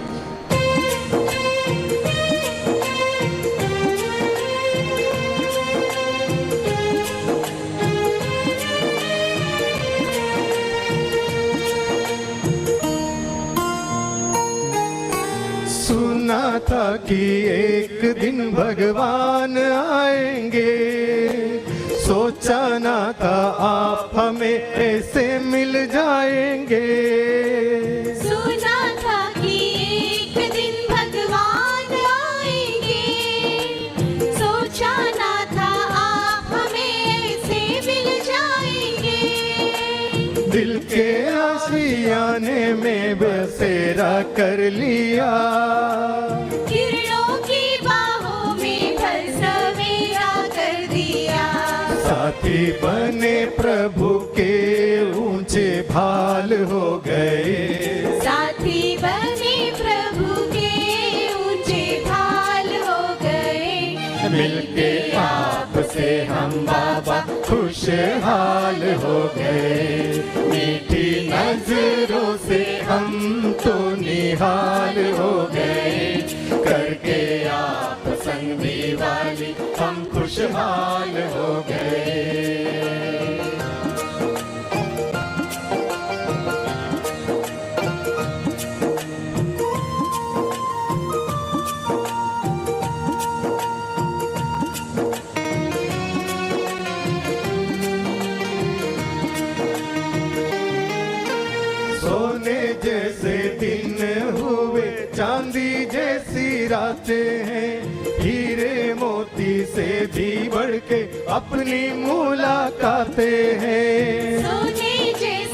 सुना था कि एक दिन भगवान आएंगे, सोचा ना था आप हमें ऐसे मिल जाएंगे। सुना था कि एक दिन भगवान आएंगे, सोचा ना था आप हमें ऐसे मिल जाएंगे। दिल के आशियाने में बसेरा कर लिया, किरणों की बाहों में भर सवेरा कर दिया। साथी बने प्रभु के ऊंचे भाल हो गए, साथी बने प्रभु के ऊंचे भाल हो गए। मिलके आपसे हम बाबा खुशहाल हो गए। मीठी नजरों से हम तो निहाल हो गए, करके आप संग दिवाली हम खुशहाल हो गए। सोने जैसे दिन हुए, चांदी जैसी रातें हैं, हीरे मोती से भी बढ़ के अपनी मुलाकातें हैं। सोने जैसे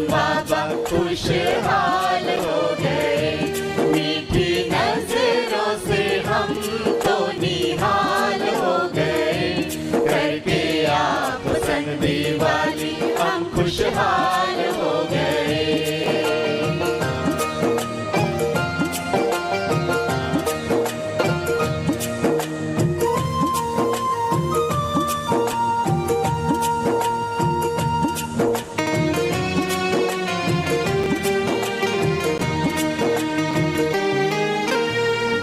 बाबा खुशहाल हो गए। मीठी नजरों से हम तो निहाल हो गए। करके आप संग दिवाली हम खुशहाल हो गए।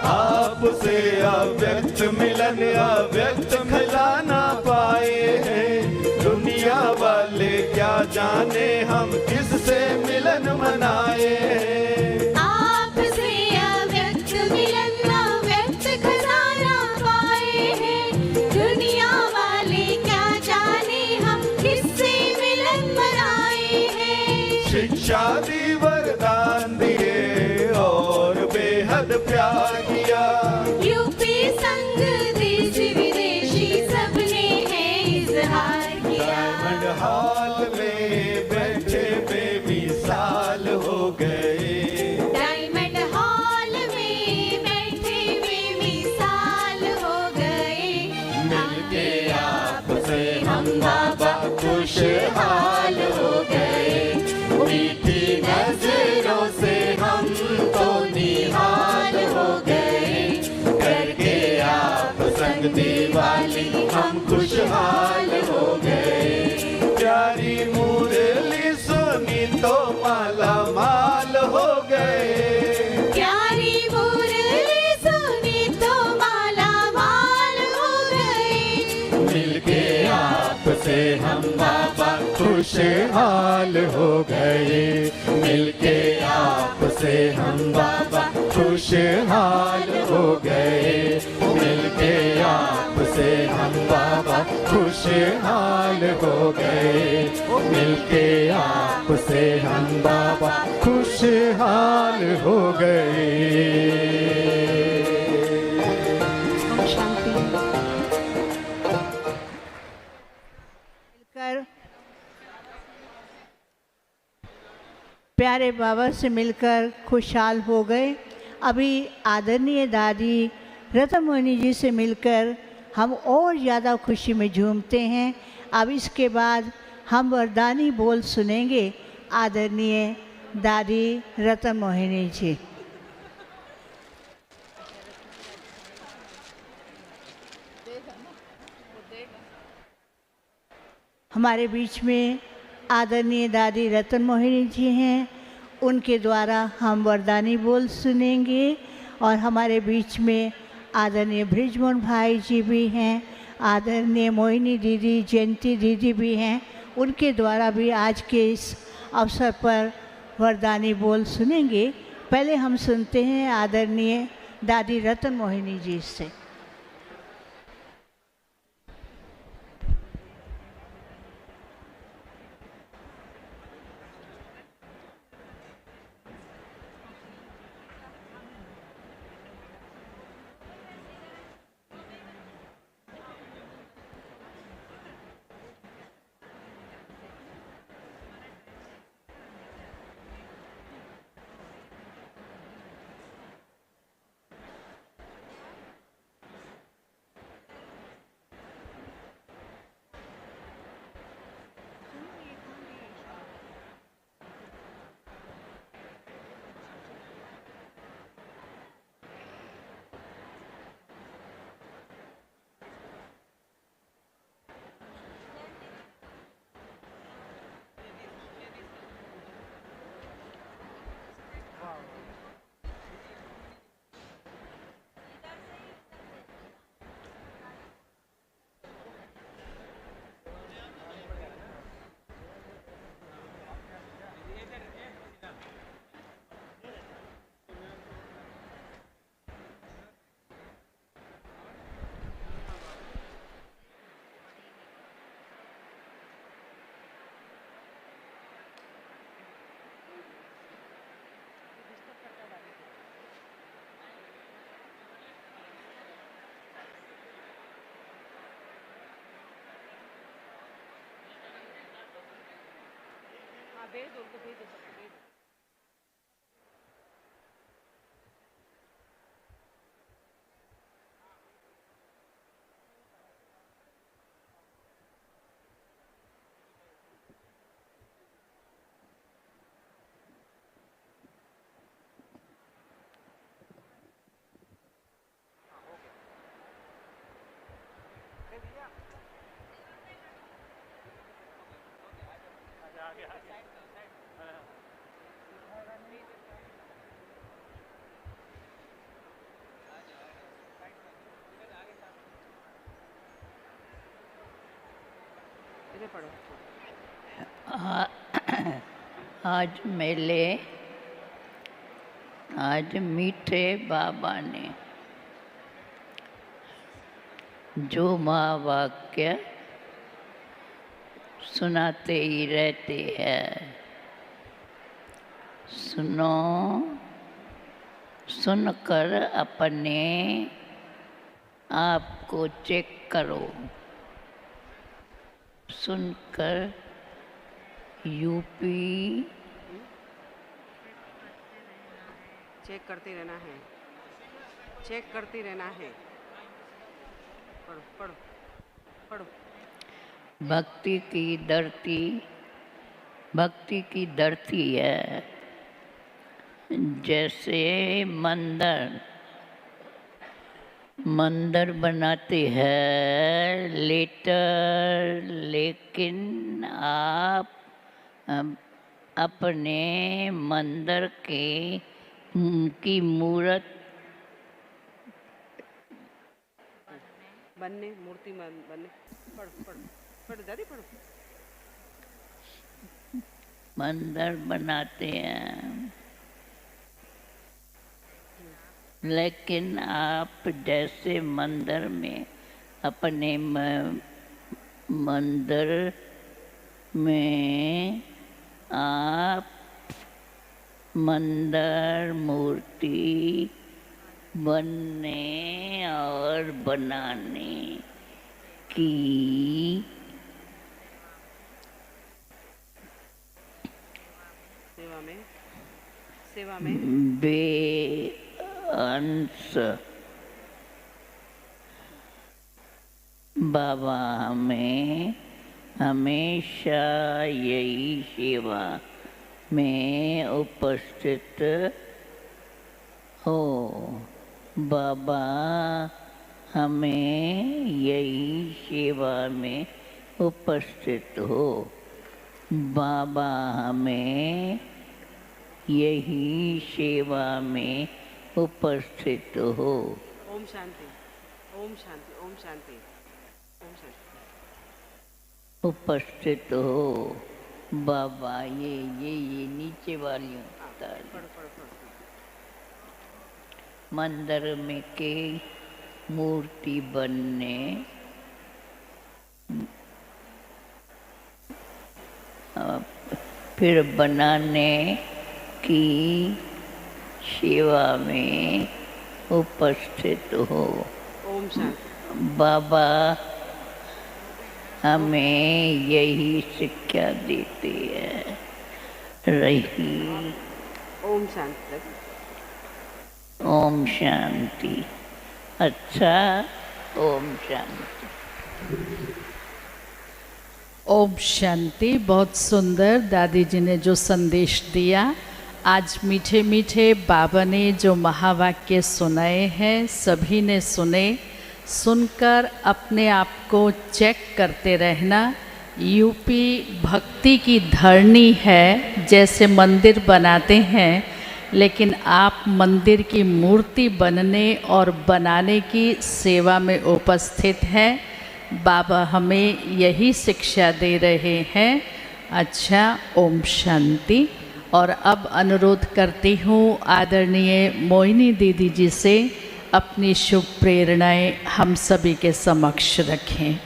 आपसे अव्यक्त मिलन अव्यक्त खजाना पाए हैं। दुनिया वाले क्या जाने हम किससे मिलन मनाए हैं। आपसे अव्यक्त मिलन अव्यक्त खजाना पाए हैं। दुनिया वाले क्या जाने हम किससे मिलन मनाए हैं। शिक्षा दी वरदान दिए और बेहद प्यार किया। यूपी संग देश विदेशी सबने है इजहार किया। डायमंड हॉल में बैठे बेमिसाल हो गए। डायमंड हॉल में बैठे बेमिसाल हो गए। मिलके आपसे हम बाबा खुशहाल हो गए। मीठी नजरों से हम तो निहाल हो गए। करके आप संग दिवाली हम खुशहाल हो गए। प्यारी मुरली सुनी तो माला माल हो गए। प्यारी मुरली सुनी तो माला माल हो गए। मिलके आपसे हम बाबा खुशहाल हो गए। मिलके आपसे हम बाबा खुशहाल हो गए। मिलके आपसे हम बाबा खुशहाल हो गए। मिलके आपसे हम बाबा खुशहाल हो गए। मिलकर प्यारे बाबा से मिलकर खुशहाल हो गए। अभी आदरणीय दादी रत्नमोहिनी जी से मिलकर हम और ज़्यादा खुशी में झूमते हैं। अब इसके बाद हम वरदानी बोल सुनेंगे आदरणीय दादी रत्नमोहिनी जी। हमारे बीच में आदरणीय दादी रत्नमोहिनी जी हैं। उनके द्वारा हम वरदानी बोल सुनेंगे और हमारे बीच में आदरणीय बृजमोहन भाई जी भी हैं। आदरणीय मोहिनी दीदी, जयंती दीदी भी हैं। उनके द्वारा भी आज के इस अवसर पर वरदानी बोल सुनेंगे। पहले हम सुनते हैं आदरणीय दादी रत्नमोहिनी जी से। आज मीठे बाबा ने जो महावाक्य सुनाते ही रहते हैं, सुनकर अपने आप को चेक करो। सुनकर यूपी चेक करते रहना है, चेक करते रहना है। पढ़ो पढ़ो पढ़ो। भक्ति की धरती है, जैसे मंदिर बनाते हैं लेकिन आप अपने मंदिर की मूर्त बनने, मूर्ति बनने। पढ़ो पढ़ो पढ़ो दादी पढ़ो। मंदिर बनाते हैं, लेकिन आप जैसे मंदिर में अपने मंदिर में आप मंदिर मूर्ति बनने और बनाने की सेवा में बेअंश बाबा हमें हमेशा यही सेवा में उपस्थित हो। बाबा हमें यही सेवा में उपस्थित हो। बाबा हमें यही सेवा में उपस्थित हो। ओम शांति, ओम शांति, ओम शांति, ओम शांति। उपस्थित हो बाबा। ये नीचे वाली मंदिर में के मूर्ति बनने फिर बनाने की सेवा में उपस्थित हो। ओम शांति। बाबा हमें यही शिक्षा देते हैं रही। ओम शांति। ओम शांति। अच्छा, ओम शांति। ओम शांति। बहुत सुंदर दादी जी ने जो संदेश दिया। आज मीठे मीठे बाबा ने जो महावाक्य सुनाए हैं, सभी ने सुने। सुनकर अपने आप को चेक करते रहना। यूपी भक्ति की धरनी है, जैसे मंदिर बनाते हैं, लेकिन आप मंदिर की मूर्ति बनने और बनाने की सेवा में उपस्थित हैं। बाबा हमें यही शिक्षा दे रहे हैं। अच्छा, ओम शांति। और अब अनुरोध करती हूँ आदरणीय मोहिनी दीदी जी से अपनी शुभ प्रेरणाएं हम सभी के समक्ष रखें।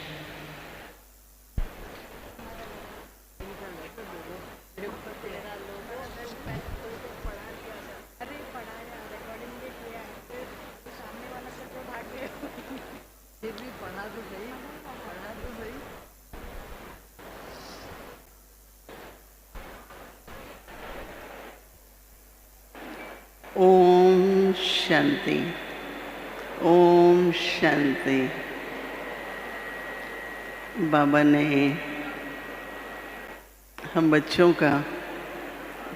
ओम शांति, ओम शांति। बाबा ने हम बच्चों का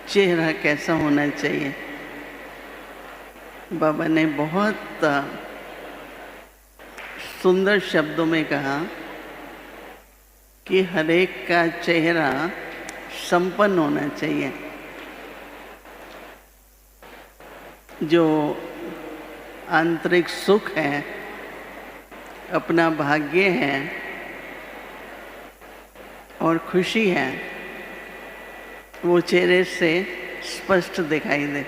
चेहरा कैसा होना चाहिए, बाबा ने बहुत सुंदर शब्दों में कहा कि हर एक का चेहरा संपन्न होना चाहिए। जो आंतरिक सुख है, अपना भाग्य है और खुशी है, वो चेहरे से स्पष्ट दिखाई दे।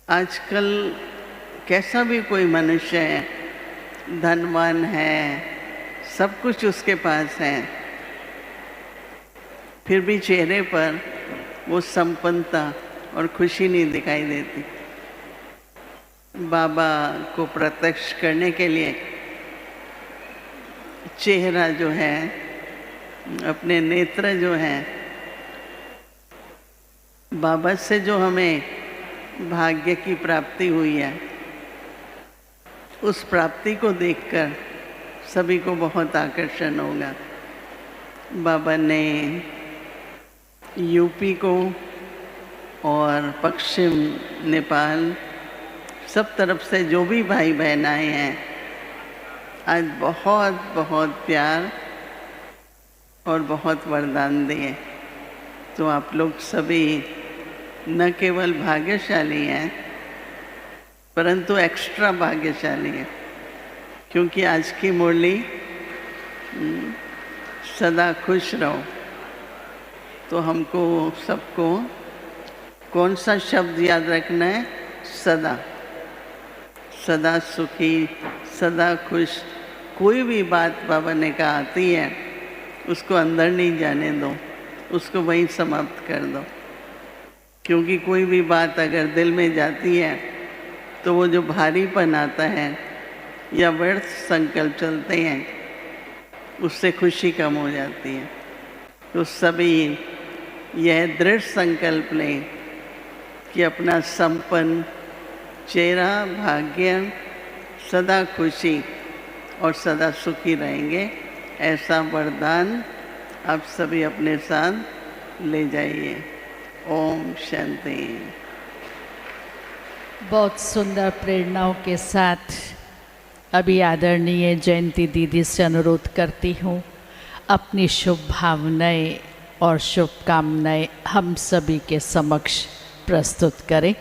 आजकल कैसा भी कोई मनुष्य है, धनवान है, सब कुछ उसके पास है, फिर भी चेहरे पर वो संपन्नता और खुशी नहीं दिखाई देती। बाबा को प्रत्यक्ष करने के लिए चेहरा जो है, अपने नेत्र जो हैं, बाबा से जो हमें भाग्य की प्राप्ति हुई है, उस प्राप्ति को देखकर सभी को बहुत आकर्षण होगा। बाबा ने यूपी को और पश्चिम नेपाल सब तरफ से जो भी भाई बहन आए हैं, आज बहुत बहुत प्यार और बहुत वरदान दिए। तो आप लोग सभी न केवल भाग्यशाली हैं, परंतु एक्स्ट्रा भाग्यशाली हैं, क्योंकि आज की मुरली सदा खुश रहो। तो हमको सबको कौन सा शब्द याद रखना है? सदा, सदा सुखी, सदा खुश। कोई भी बात बाबा ने कहा आती है, उसको अंदर नहीं जाने दो, उसको वहीं समाप्त कर दो। क्योंकि कोई भी बात अगर दिल में जाती है तो वो जो भारीपन आता है या व्यर्थ संकल्प चलते हैं, उससे खुशी कम हो जाती है। तो सभी यह दृढ़ संकल्प लें कि अपना संपन्न चेहरा, भाग्य, सदा खुशी और सदा सुखी रहेंगे, ऐसा वरदान आप सभी अपने साथ ले जाइए। ओम शांति। बहुत सुंदर प्रेरणाओं के साथ अभी आदरणीय जयंती दीदी से अनुरोध करती हूँ, अपनी शुभ भावनाएं और शुभकामनाएं हम सभी के समक्ष प्रस्तुत करें।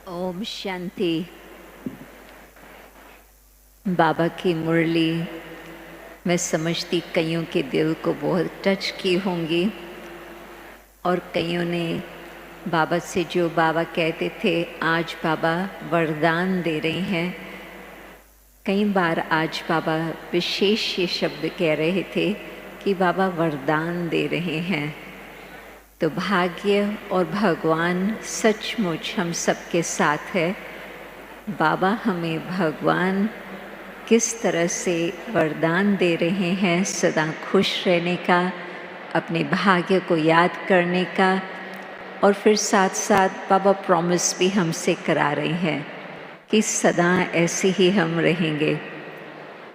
ओम शांति। बाबा की मुरली मैं समझती कईयों के दिल को बहुत टच की होंगी, और कईयों ने बाबा से जो बाबा कहते थे, आज बाबा वरदान दे रहे हैं। कई बार आज बाबा विशेष ये शब्द कह रहे थे कि बाबा वरदान दे रहे हैं। तो भाग्य और भगवान सचमुच हम सबके साथ है। बाबा हमें भगवान किस तरह से वरदान दे रहे हैं, सदा खुश रहने का, अपने भाग्य को याद करने का, और फिर साथ साथ बाबा प्रॉमिस भी हमसे करा रहे हैं कि सदा ऐसे ही हम रहेंगे।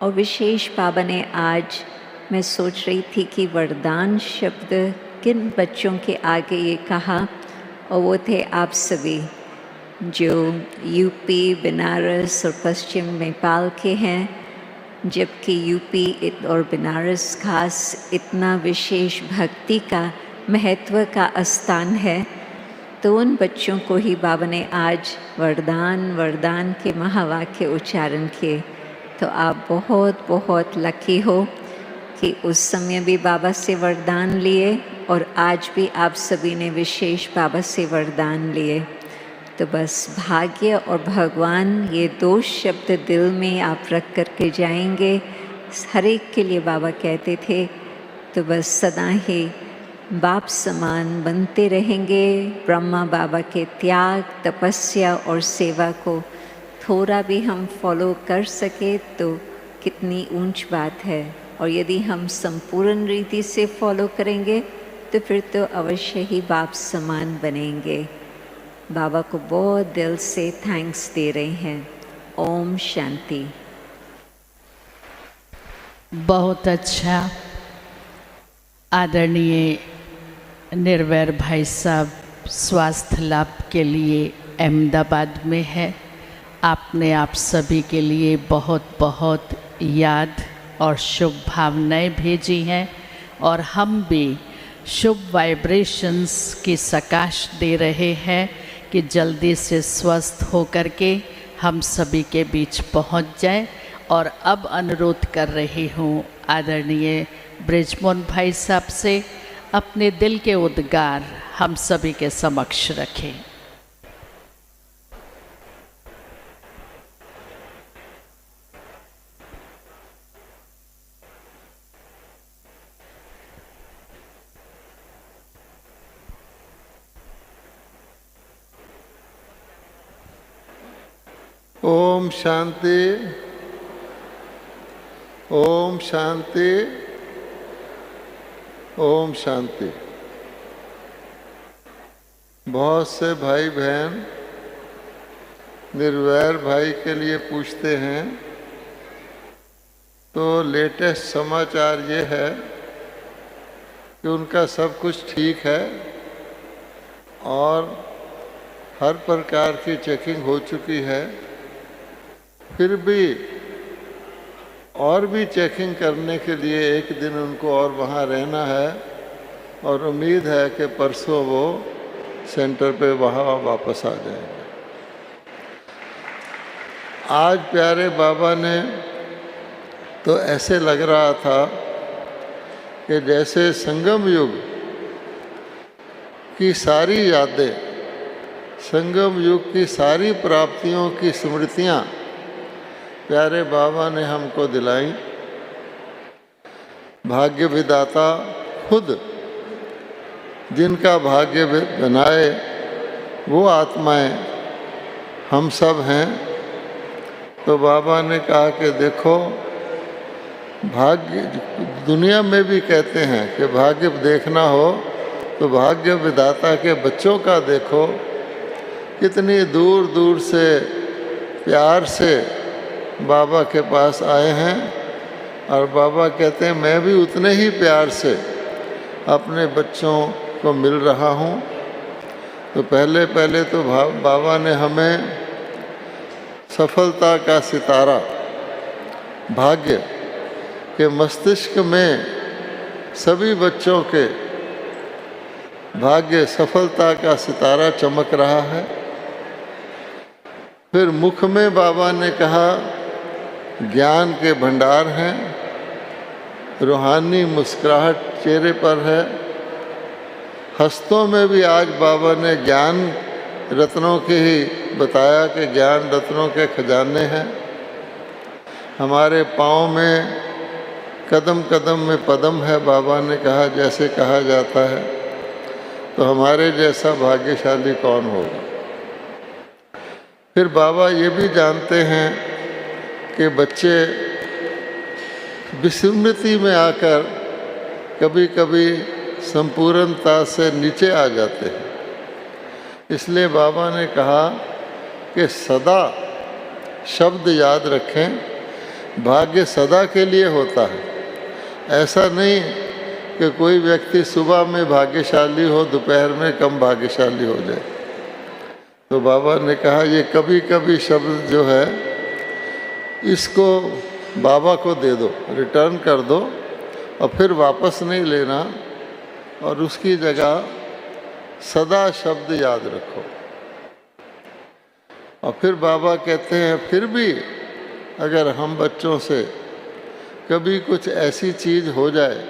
और विशेष बाबा ने आज, मैं सोच रही थी कि वरदान शब्द किन बच्चों के आगे ये कहा, और वो थे आप सभी जो यूपी, बनारस और पश्चिम नेपाल के हैं। जबकि यूपी और बनारस खास इतना विशेष भक्ति का, महत्व का स्थान है, तो उन बच्चों को ही बाबा ने आज वरदान के महावाक्य उच्चारण किए। तो आप बहुत बहुत लकी हो कि उस समय भी बाबा से वरदान लिए, और आज भी आप सभी ने विशेष बाबा से वरदान लिए। तो बस भाग्य और भगवान, ये दो शब्द दिल में आप रख करके जाएंगे। हर एक के लिए बाबा कहते थे, तो बस सदा ही बाप समान बनते रहेंगे। ब्रह्मा बाबा के त्याग, तपस्या और सेवा को थोड़ा भी हम फॉलो कर सके तो कितनी ऊंच बात है, और यदि हम संपूर्ण रीति से फॉलो करेंगे तो फिर तो अवश्य ही बाप समान बनेंगे। बाबा को बहुत दिल से थैंक्स दे रहे हैं। ओम शांति। बहुत अच्छा। आदरणीय निर्वैर भाई साहब स्वास्थ्य लाभ के लिए अहमदाबाद में है। आपने आप सभी के लिए बहुत बहुत याद और शुभ भावनाएं भेजी हैं, और हम भी शुभ वाइब्रेशंस की सकाश दे रहे हैं कि जल्दी से स्वस्थ होकर के हम सभी के बीच पहुंच जाए। और अब अनुरोध कर रही हूँ आदरणीय ब्रिजमोहन भाई साहब से अपने दिल के उद्गार हम सभी के समक्ष रखें। ओम शांति, ओम शांति, ओम शांति। बहुत से भाई बहन निर्वैर भाई के लिए पूछते हैं, तो लेटेस्ट समाचार ये है कि उनका सब कुछ ठीक है और हर प्रकार की चेकिंग हो चुकी है। फिर भी और भी चेकिंग करने के लिए एक दिन उनको और वहाँ रहना है, और उम्मीद है कि परसों वो सेंटर पे वहाँ वापस आ जाएंगे। आज प्यारे बाबा ने तो ऐसे लग रहा था कि जैसे संगम युग की सारी यादें, संगम युग की सारी प्राप्तियों की स्मृतियाँ प्यारे बाबा ने हमको दिलाई। भाग्य विधाता खुद जिनका भाग्य बनाए वो आत्माएं हम सब हैं। तो बाबा ने कहा कि देखो, भाग्य दुनिया में भी कहते हैं कि भाग्य देखना हो तो भाग्य विधाता के बच्चों का देखो, कितनी दूर दूर से प्यार से बाबा के पास आए हैं। और बाबा कहते हैं मैं भी उतने ही प्यार से अपने बच्चों को मिल रहा हूँ। तो पहले पहले तो बाबा ने हमें सफलता का सितारा, भाग्य के मस्तिष्क में सभी बच्चों के भाग्य सफलता का सितारा चमक रहा है। फिर मुख में बाबा ने कहा ज्ञान के भंडार हैं, रूहानी मुस्कुराहट चेहरे पर है। हस्तों में भी आज बाबा ने ज्ञान रत्नों के ही बताया कि ज्ञान रत्नों के खजाने हैं। हमारे पाँव में कदम कदम में पदम है, बाबा ने कहा, जैसे कहा जाता है। तो हमारे जैसा भाग्यशाली कौन होगा। फिर बाबा ये भी जानते हैं कि बच्चे विस्मृति में आकर कभी कभी संपूर्णता से नीचे आ जाते हैं। इसलिए बाबा ने कहा कि सदा शब्द याद रखें, भाग्य सदा के लिए होता है। ऐसा नहीं कि कोई व्यक्ति सुबह में भाग्यशाली हो, दोपहर में कम भाग्यशाली हो जाए। तो बाबा ने कहा ये कभी कभी शब्द जो है इसको बाबा को दे दो, रिटर्न कर दो, और फिर वापस नहीं लेना, और उसकी जगह सदा शब्द याद रखो। और फिर बाबा कहते हैं फिर भी अगर हम बच्चों से कभी कुछ ऐसी चीज़ हो जाए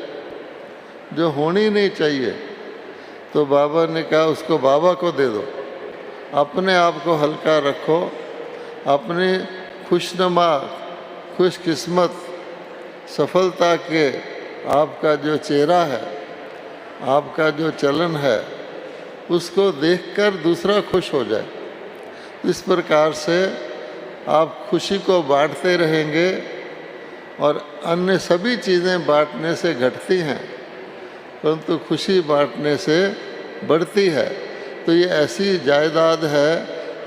जो होनी नहीं चाहिए, तो बाबा ने कहा उसको बाबा को दे दो। अपने आप को हल्का रखो, अपने खुशनुमा, खुशकिस्मत, सफलता के आपका जो चेहरा है आपका जो चलन है उसको देखकर दूसरा खुश हो जाए। इस प्रकार से आप खुशी को बांटते रहेंगे और अन्य सभी चीज़ें बांटने से घटती हैं, परंतु खुशी बांटने से बढ़ती है। तो ये ऐसी जायदाद है,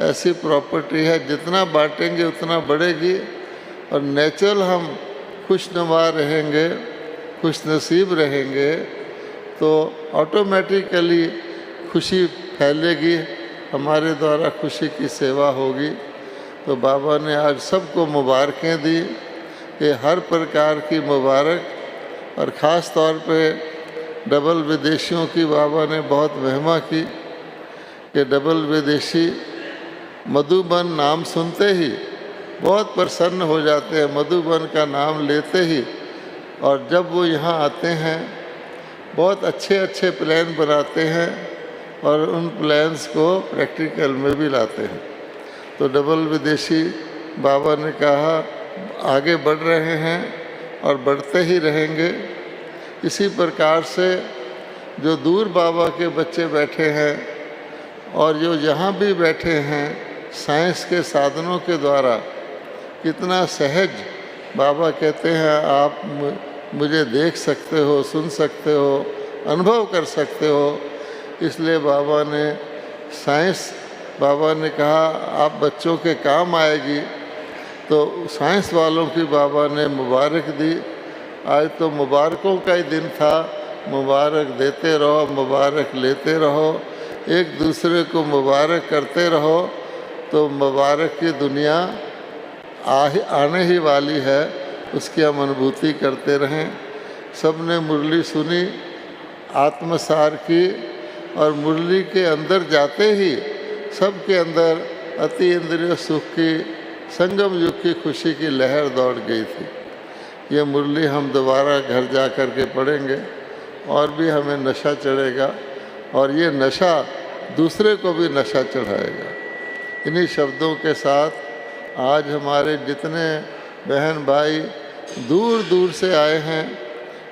ऐसी प्रॉपर्टी है, जितना बांटेंगे उतना बढ़ेगी। और नेचुरल हम खुशनुमा रहेंगे, खुश नसीब रहेंगे, तो ऑटोमेटिकली खुशी फैलेगी, हमारे द्वारा खुशी की सेवा होगी। तो बाबा ने आज सबको मुबारकें दी कि हर प्रकार की मुबारक। और ख़ास तौर पे डबल विदेशियों की बाबा ने बहुत महिमा की कि डबल विदेशी मधुबन नाम सुनते ही बहुत प्रसन्न हो जाते हैं, मधुबन का नाम लेते ही। और जब वो यहाँ आते हैं बहुत अच्छे अच्छे प्लान बनाते हैं और उन प्लान्स को प्रैक्टिकल में भी लाते हैं। तो डबल विदेशी बाबा ने कहा आगे बढ़ रहे हैं और बढ़ते ही रहेंगे। इसी प्रकार से जो दूर बाबा के बच्चे बैठे हैं और जो यहाँ भी बैठे हैं, साइंस के साधनों के द्वारा कितना सहज बाबा कहते हैं आप मुझे देख सकते हो, सुन सकते हो, अनुभव कर सकते हो। इसलिए बाबा ने साइंस, बाबा ने कहा आप बच्चों के काम आएगी, तो साइंस वालों की बाबा ने मुबारक दी। आज तो मुबारकों का ही दिन था, मुबारक देते रहो, मुबारक लेते रहो, एक दूसरे को मुबारक करते रहो, तो मुबारक की दुनिया आने ही वाली है, उसकी हम अनुभूति करते रहें। सब ने मुरली सुनी, आत्मसार की, और मुरली के अंदर जाते ही सबके अंदर अति इंद्रिय सुख की, संगम युग की खुशी की लहर दौड़ गई थी। ये मुरली हम दोबारा घर जा कर के पढ़ेंगे और भी हमें नशा चढ़ेगा, और ये नशा दूसरे को भी नशा चढ़ाएगा। इन्हीं शब्दों के साथ आज हमारे जितने बहन भाई दूर दूर से आए हैं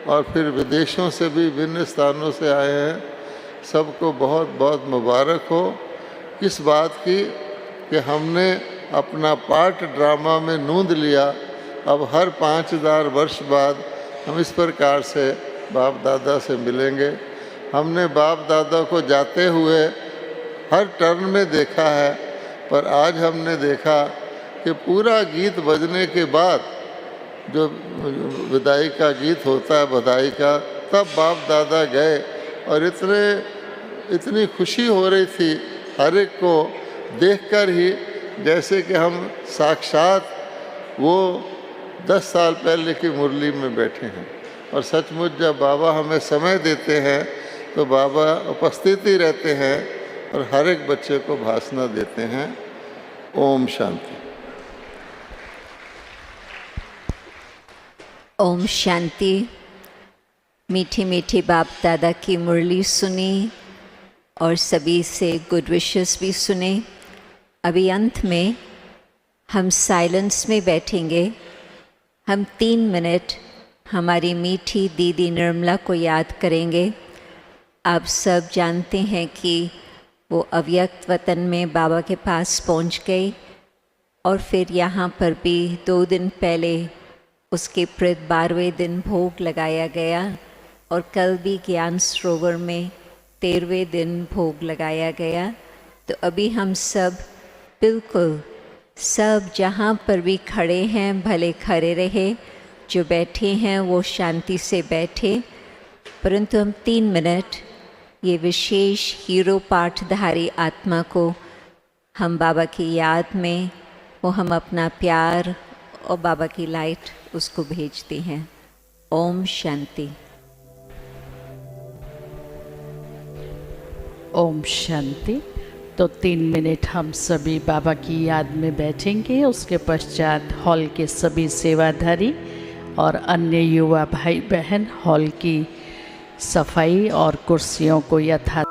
और फिर विदेशों से भी भिन्न स्थानों से आए हैं, सबको बहुत बहुत मुबारक हो। किस बात की कि हमने अपना पार्ट ड्रामा में नूंद लिया। अब हर 5000 वर्ष बाद हम इस प्रकार से बाप दादा से मिलेंगे। हमने बाप दादा को जाते हुए हर टर्न में देखा है, पर आज हमने देखा कि पूरा गीत बजने के बाद जो विदाई का गीत होता है, बधाई का, तब बाप दादा गए और इतनी खुशी हो रही थी हर एक को देखकर ही, जैसे कि हम साक्षात वो 10 साल पहले की मुरली में बैठे हैं। और सचमुच जब बाबा हमें समय देते हैं तो बाबा उपस्थित ही रहते हैं और हर एक बच्चे को भाषण देते हैं। ओम शांति। ओम शांति। मीठी मीठी बाप दादा की मुरली सुनी और सभी से गुड विशेस भी सुने। अभी अंत में हम साइलेंस में बैठेंगे। हम 3 मिनट हमारी मीठी दीदी निर्मला को याद करेंगे। आप सब जानते हैं कि वो अव्यक्त वतन में बाबा के पास पहुंच गई और फिर यहाँ पर भी 2 दिन पहले उसके प्रति 12वें दिन भोग लगाया गया और कल भी ज्ञान सरोवर में 13वें दिन भोग लगाया गया। तो अभी हम सब बिल्कुल सब जहाँ पर भी खड़े हैं भले खड़े रहे, जो बैठे हैं वो शांति से बैठे, परंतु हम 3 मिनट ये विशेष हीरो पाठधारी आत्मा को हम बाबा की याद में वो हम अपना प्यार और बाबा की लाइट उसको भेजते हैं। ओम शांति। ओम शांति। तो 3 मिनट हम सभी बाबा की याद में बैठेंगे। उसके पश्चात हॉल के सभी सेवाधारी और अन्य युवा भाई बहन हॉल की सफाई और कुर्सियों को यथा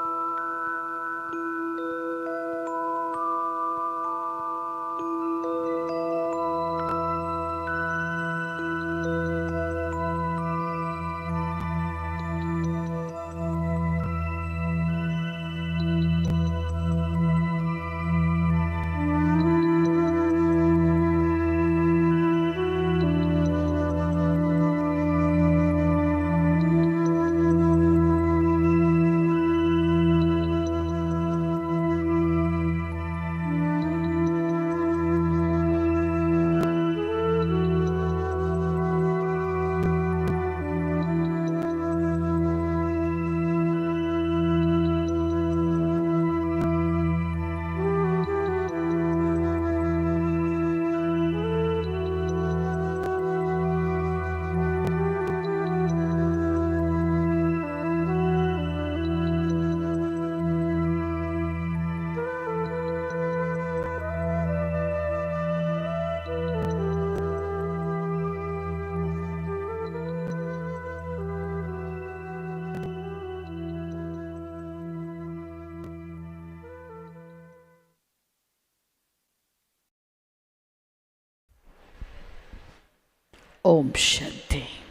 ओम शांति।